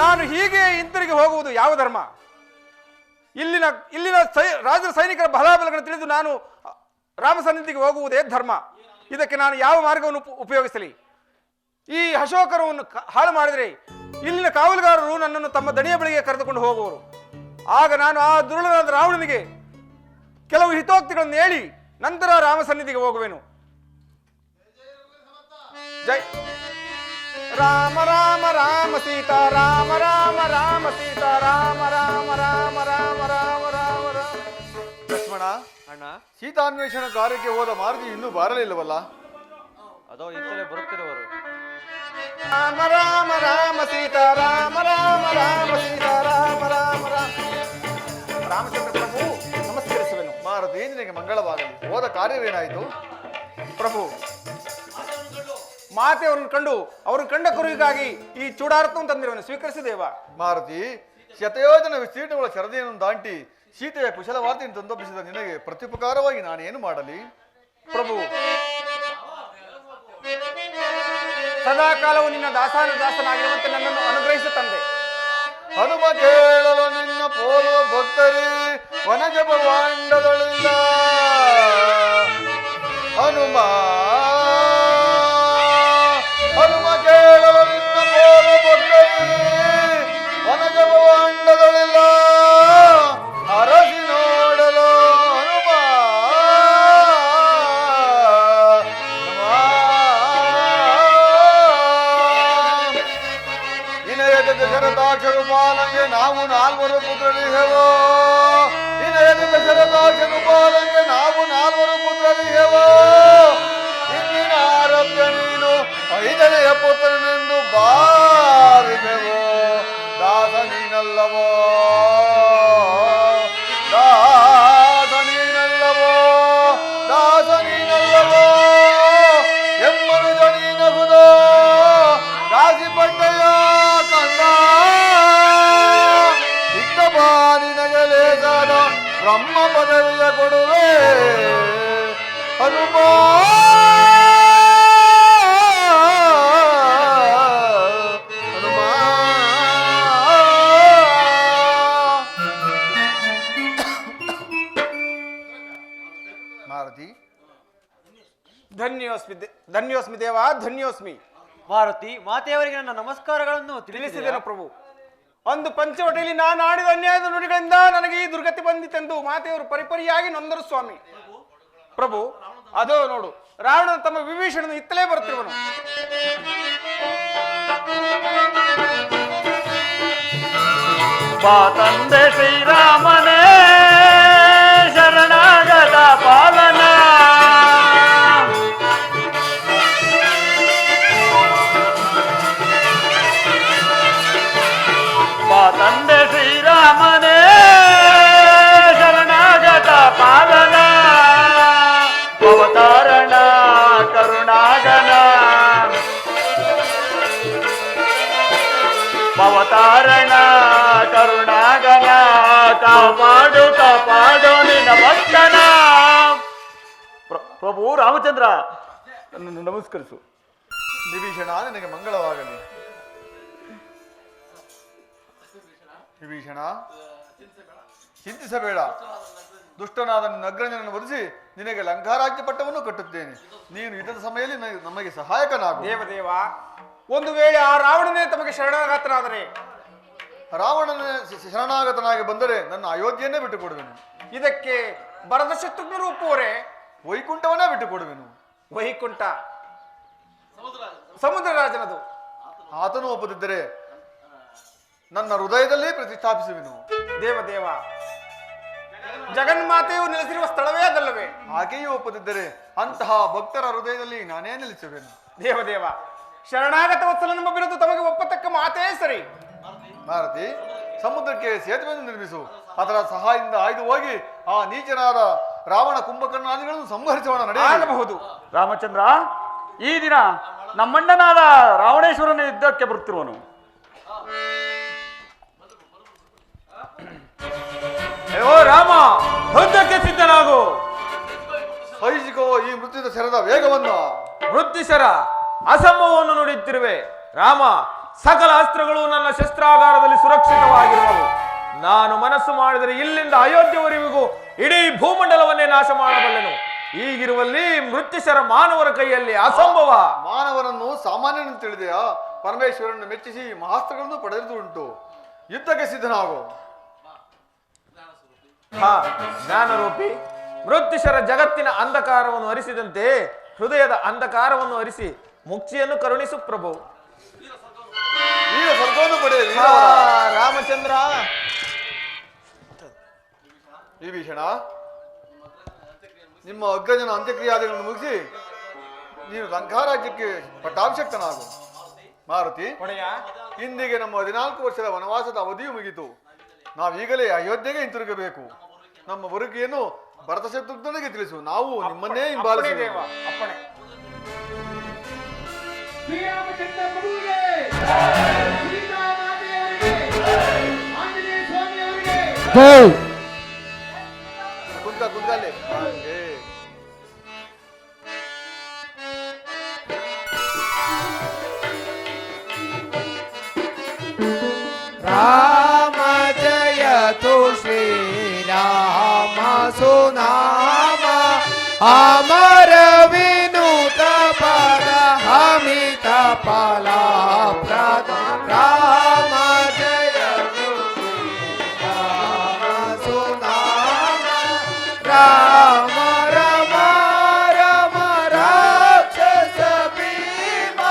ನಾನು ಹೀಗೆ ಹಿಂತಿರುಗಿ ಹೋಗುವುದು ಯಾವ ಧರ್ಮ? ಇಲ್ಲಿನ ರಾಜರ ಸೈನಿಕರ ಬಲಾಬಲಗಳನ್ನು ತಿಳಿದು ನಾನು ರಾಮ ಸನ್ನಿಧಿಗೆ ಹೋಗುವುದೇ ಧರ್ಮ. ಇದಕ್ಕೆ ನಾನು ಯಾವ ಮಾರ್ಗವನ್ನು ಉಪಯೋಗಿಸಲಿ? ಈ ಅಶೋಕರವನ್ನು ಹಾಳು ಮಾಡಿದರೆ ಇಲ್ಲಿನ ಕಾವಲುಗಾರರು ನನ್ನನ್ನು ತಮ್ಮ ದಣಿಯ ಬಳಿಗೆ ಕರೆದುಕೊಂಡು ಹೋಗುವರು. ಆಗ ನಾನು ಆ ದುರುಳನಾದ ರಾವಣನಿಗೆ ಕೆಲವು ಹಿತೋಕ್ತಿಗಳನ್ನು ಹೇಳಿ ನಂತರ ರಾಮ ಸನ್ನಿಧಿಗೆ ಹೋಗುವೆನು. ಜೈ ರಾಮ ರಾಮ ರಾಮ ಸೀತಾ ರಾಮ ರಾಮ ರಾಮ ಸೀತಾ ರಾಮ ರಾಮ ರಾಮ ರಾಮ ರಾಮ ರಾಮ ರಾಮ. ಲಕ್ಷ್ಮಣ, ಅಣ್ಣ, ಸೀತಾನ್ವೇಷಣ ಕಾರ್ಯಕ್ಕೆ ಹೋದ ಮಾರುತಿ ಇನ್ನೂ ಬಾರಲಿಲ್ಲವಲ್ಲ? ಅದೋ ಇತ್ತಲೇ ಬರುತ್ತಿರುವರು. ರಾಮ ರಾಮ ರಾಮ ಸೀತಾ ರಾಮ ರಾಮ ರಾಮ ಸೀತಾ ರಾಮ ರಾಮ ರಾಮ. ರಾಮಚಂದ್ರ ಪ್ರಭು, ನಮಸ್ಕರಿಸುವೆನು. ಮಾರುತಿ, ನಿನಗೆ ಮಂಗಳವಾಗಲಿ. ಹೋದ ಕಾರ್ಯವೇನಾಯಿತು? ಪ್ರಭು, ಮಾತೆಯವರನ್ನು ಕಂಡು ಅವರನ್ನು ಕಂಡ ಕುರಿಗಾಗಿ ಈ ಚೂಡಾರತ್ವವನ್ನು ತಂದಿರುವನು. ಸ್ವೀಕರಿಸಿದೇವ. ಮಾರುತಿ, ಶತಯೋಜನ ವಿಸ್ತೀರ್ಣಗಳ ಶರದಿಯನ್ನು ದಾಟಿ ಸೀತೆಯ ಕುಶಲ ವಾರ್ತೆಯನ್ನು ತಂದೊಪ್ಪಿಸಿದ ನಿನಗೆ ಪ್ರತ್ಯುಪಕಾರವಾಗಿ ನಾನೇನು ಮಾಡಲಿ? ಪ್ರಭು, ಸದಾ ಕಾಲವು ನಿನ್ನ ದಾಸನಾಗಿರುವಂತೆ ನನ್ನನ್ನು ಅನುಗ್ರಹಿಸು ತಂದೆ. ಹನುಮ ಕೇಳಲು ನಿನ್ನ ಪೋಲುವ ಭಕ್ತರೇ ವನಜಪ ವಾಂಡದಳಿಲ್ಲ. ಹನುಮ ಕೇಳಲು ನಿನ್ನ ಪೋಲುವ ಭಕ್ತರೇ ವನಜಪ ವಾಂಡದಳಿಲ್ಲ. ಅರಸಿ ನೋಡಲು ಹನುಮ ಇನಯದ ದಶರಥಾಕ್ಷರು ಪಾಲಂಗೆ ನಾವು ನಾಲ್ವರು ಪುತ್ರರಿಹೆವೋ. ಇನಯದ ದಶರಥಾಕ್ಷರು ಪಾಲಂಗೆ ನಾವು ನಾಲ್ವರು ಪುತ್ರರಿಹೆವೋ. ಇಂದಿನ ಆರಭ್ಯ ನೀನು ಐದನೆಯ ಪುತ್ರನೆಂದು ಬಾರಿದೆವೋ. ದಾಸ ನೀನಲ್ಲವೋ, ದಾಸ ನೀನಲ್ಲವೋ, ದಾಸ ನೀನಲ್ಲವೋ ಎಮ್ಮನುಜ ನೀನಗುದೋ. ದಾಸಿ ಪಟ್ಟೆಯ ಕಂದ ಇತ್ತ ಬಾರಿನಗಲೇಸಾದ ಬ್ರಹ್ಮ ಪದವಿಯ ಕೊಡುವೆ. ಹನುಮ ಹನುಮ. ಮಾರುತಿ, ಧನ್ಯೋಸ್ಮಿ ದೇವ, ಧನ್ಯೋಸ್ಮಿ. ಮಾರುತಿ, ಮಾತೆಯವರಿಗೆ ನನ್ನ ನಮಸ್ಕಾರಗಳನ್ನು ತಿಳಿಸಿದೆನು ಪ್ರಭು. ಒಂದು ಪಂಚವಟಿಯಲ್ಲಿ ನಾನು ಆಡಿದ ಅನ್ಯಾಯದ ನುಡಿಗಳಿಂದ ನನಗೆ ಈ ದುರ್ಗತಿ ಬಂದಿತೆಂದು ಮಾತೆಯವರು ಪರಿಪರಿಯಾಗಿ ನೊಂದರು ಸ್ವಾಮಿ. ಪ್ರಭು, ಅದೋ ನೋಡು, ರಾವಣನ ತಮ್ಮ ವಿಭೀಷಣನು ಇತ್ತಲೇ ಬರುತ್ತಿರುವನು. ತಂದೆ ಶ್ರೀರಾಮನೇ ಶರಣಾಗತ ಪಾಲನ. ತಂದೆ ಶ್ರೀರಾಮನೇ ಶರಣಾಗತ ಪಾಲನ. ಅವತಾರಣ ಕರುಣಾಗನ, ಅವತಾರಣ ಕರುಣಾಗನ. ಕಾಪಾಡು ಕಾಪಾಡು ನಿನ್ನ ಭಕ್ತನ. ಪ್ರಭು ರಾಮಚಂದ್ರ, ನನ್ನನ್ನು ನಮಸ್ಕರಿಸು. ವಿಭೀಷಣ, ನಿನಗೆ ಮಂಗಳವಾಗಲಿ. ವಿಭೀಷಣ, ಚಿಂತಿಸಬೇಡ. ದುಷ್ಟನಾದ ನಿನ್ನ ಅಗ್ರಜನನ್ನು ವಧಿಸಿ ನಿನಗೆ ಲಂಕಾರಾಜ್ಯ ಪಟ್ಟವನ್ನು ಕಟ್ಟುತ್ತೇನೆ. ನೀನು ಯುದ್ಧದ ಸಮಯದಲ್ಲಿ ನಮಗೆ ಸಹಾಯಕನಾಗು. ದೇವದೇವ, ಒಂದು ವೇಳೆ ಆ ರಾವಣನೇ ತಮಗೆ ಶರಣಾಗತನಾದರೆ? ರಾವಣನ ಶರಣಾಗತನಾಗಿ ಬಂದರೆ ನನ್ನ ಅಯೋಧ್ಯೆಯನ್ನೇ ಬಿಟ್ಟು ಕೊಡುವೆನು. ಇದಕ್ಕೆ ಬರದ ಶತ್ರುಘ್ನರು ಒಪ್ಪುವರೆ? ವೈಕುಂಠವನ್ನೇ ಬಿಟ್ಟು ಕೊಡುವೆನು. ವೈಕುಂಠ ಸಮುದ್ರ ರಾಜನದು. ಆತನು ಒಪ್ಪದಿದ್ದರೆ ನನ್ನ ಹೃದಯದಲ್ಲಿ ಪ್ರತಿಷ್ಠಾಪಿಸುವೆನು. ದೇವ ಜಗನ್ಮಾತೆಯು ನೆಲೆಸಿರುವ ಸ್ಥಳವೇ ಅದಲ್ಲವೇ? ಆಕೆಯೂ ಒಪ್ಪದಿದ್ದರೆ ಅಂತಹ ಭಕ್ತರ ಹೃದಯದಲ್ಲಿ ನಾನೇ ನೆಲೆಸುವೆನು. ದೇವ ಶರಣಾಗತ ವತ್ಸಲನೆಂಬ ಬಿರುದು ತಮಗೆ ಒಪ್ಪತಕ್ಕ ಮಾತೇ ಸರಿ. ಭಾರತಿ, ಸಮುದ್ರಕ್ಕೆ ಸೇತುವೆಯನ್ನು ನಿರ್ಮಿಸು. ಅದರ ಸಹಾಯದಿಂದ ಆಯ್ದು ಹೋಗಿ ಆ ನೀಚನಾದ ರಾವಣ ಕುಂಭಕರ್ಣಾದಿಗಳನ್ನು ಸಂಹರಿಸೋಣ. ಆಗಬಹುದು. ರಾಮಚಂದ್ರ, ಈ ದಿನ ನಮ್ಮಣ್ಣನಾದ ರಾವಣೇಶ್ವರನ ಯುದ್ಧಕ್ಕೆ ಬರುತ್ತಿರುವನು. ಓ ರಾಮ, ಯುದ್ಧಕ್ಕೆ ಸಿದ್ಧನಾಗು. ಸಹಿಸಿಕೋ ಈ ಮೃತ್ಯುದ ಶರದ ವೇಗವನ್ನು. ವೃತ್ತಿಶರ ಅಸಂಭವವನ್ನು ನುಡಿಯುತ್ತಿರುವೆ. ರಾಮ, ಸಕಲ ಅಸ್ತ್ರಗಳು ನನ್ನ ಶಸ್ತ್ರಾಗಾರದಲ್ಲಿ ಸುರಕ್ಷಿತವಾಗಿರುವವು. ನಾನು ಮನಸ್ಸು ಮಾಡಿದರೆ ಇಲ್ಲಿಂದ ಅಯೋಧ್ಯೆವರೆಗೂ ಇಡೀ ಭೂಮಂಡಲವನ್ನೇ ನಾಶ ಮಾಡಬಲ್ಲೆನು. ಈಗಿರುವಲ್ಲಿ ಮೃತ್ಯುಶರ ಮಾನವರ ಕೈಯಲ್ಲಿ ಅಸಂಭವ. ಮಾನವನನ್ನು ಸಾಮಾನ್ಯನಂತ ತಿಳಿದೆಯಾ? ಪರಮೇಶ್ವರನ್ನು ಮೆಚ್ಚಿಸಿ ಮಹಾಸ್ತ್ರಗಳನ್ನು ಪಡೆದು ಉಂಟು. ಯುದ್ಧಕ್ಕೆ ಸಿದ್ಧನಾಗು. ಜ್ಞಾನರೂಪಿ ಮೃತ್ಯುಶರ ಜಗತ್ತಿನ ಅಂಧಕಾರವನ್ನು ಅರಿಸಿದಂತೆ ಹೃದಯದ ಅಂಧಕಾರವನ್ನು ಅರಿಸಿ ಮುಕ್ತಿಯನ್ನು ಕರುಣಿಸು ಪ್ರಭು. ಈಗ ಸ್ವರ್ಗವನ್ನು ಪಡೆಯ ರಾಮಚಂದ್ರ. ವಿಭೀಷಣ, ನಿಮ್ಮ ಅಗ್ರಜನ ಅಂತ್ಯಕ್ರಿಯಾದಿಗಳನ್ನು ಮುಗಿಸಿ ನೀನು ಲಂಕಾರಾಜ್ಯಕ್ಕೆ ಪಟ್ಟಾಭಿಷಕ್ತನಾಗು. ಮಾರುತಿ, ಇಂದಿಗೆ ನಮ್ಮ 14 ವರ್ಷದ ವನವಾಸದ ಅವಧಿಯು ಮುಗಿತು. ನಾವೀಗಲೇ ಅಯೋಧ್ಯೆಗೆ ಹಿಂತಿರುಗಬೇಕು. ನಮ್ಮ ಬರುಕಿಯನ್ನು ಭರತ ಶತ್ರುಘ್ನನಿಗೆ ತಿಳಿಸು. ನಾವು ನಿಮ್ಮನ್ನೇ ಹಿಂಬಾಲಿಸುತ್ತೇವೆ. ಅಪ್ಪಣೆ. ಕುಂತಲ್ಲೇ ಹಾಗೆ. ರಾಮ ಜಯತು ಶ್ರೀರಾಮ ಸುನಾಮ ಅಮರ ವಿನುತ ಪದ ಹಮಿತ ಫಲಪ್ರದ. ರಾಮ ಜಯತು ಶ್ರೀರಾಮ ಸುನಾಮ ರಾಮ ರಮ ರಮ ರಾಕ್ಷಸ ಭೀಮ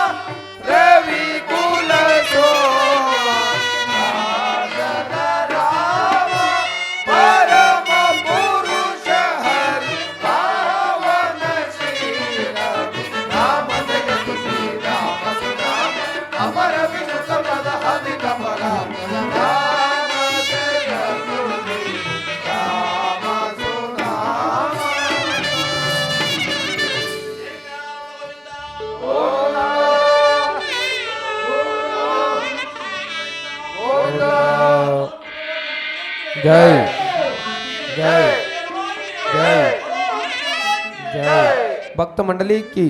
ರವಿ ಕುಲ ಸೋಮ ಪರಮ ಪುರುಷ ಹರಿ ಪಾವನ ಶ್ರೀರಾಮ. ರಾಮ ಜಯತು ಶ್ರೀರಾಮ ಸುನಾಮ ಅಮರ ವಿನುತ ಪದ ಹಮಿತ ಫಲಪ್ರದ. ರಾಮ ಜಯತು ಶ್ರೀರಾಮ ಸುನಾಮ. जय जय जय जय भक्त मंडली की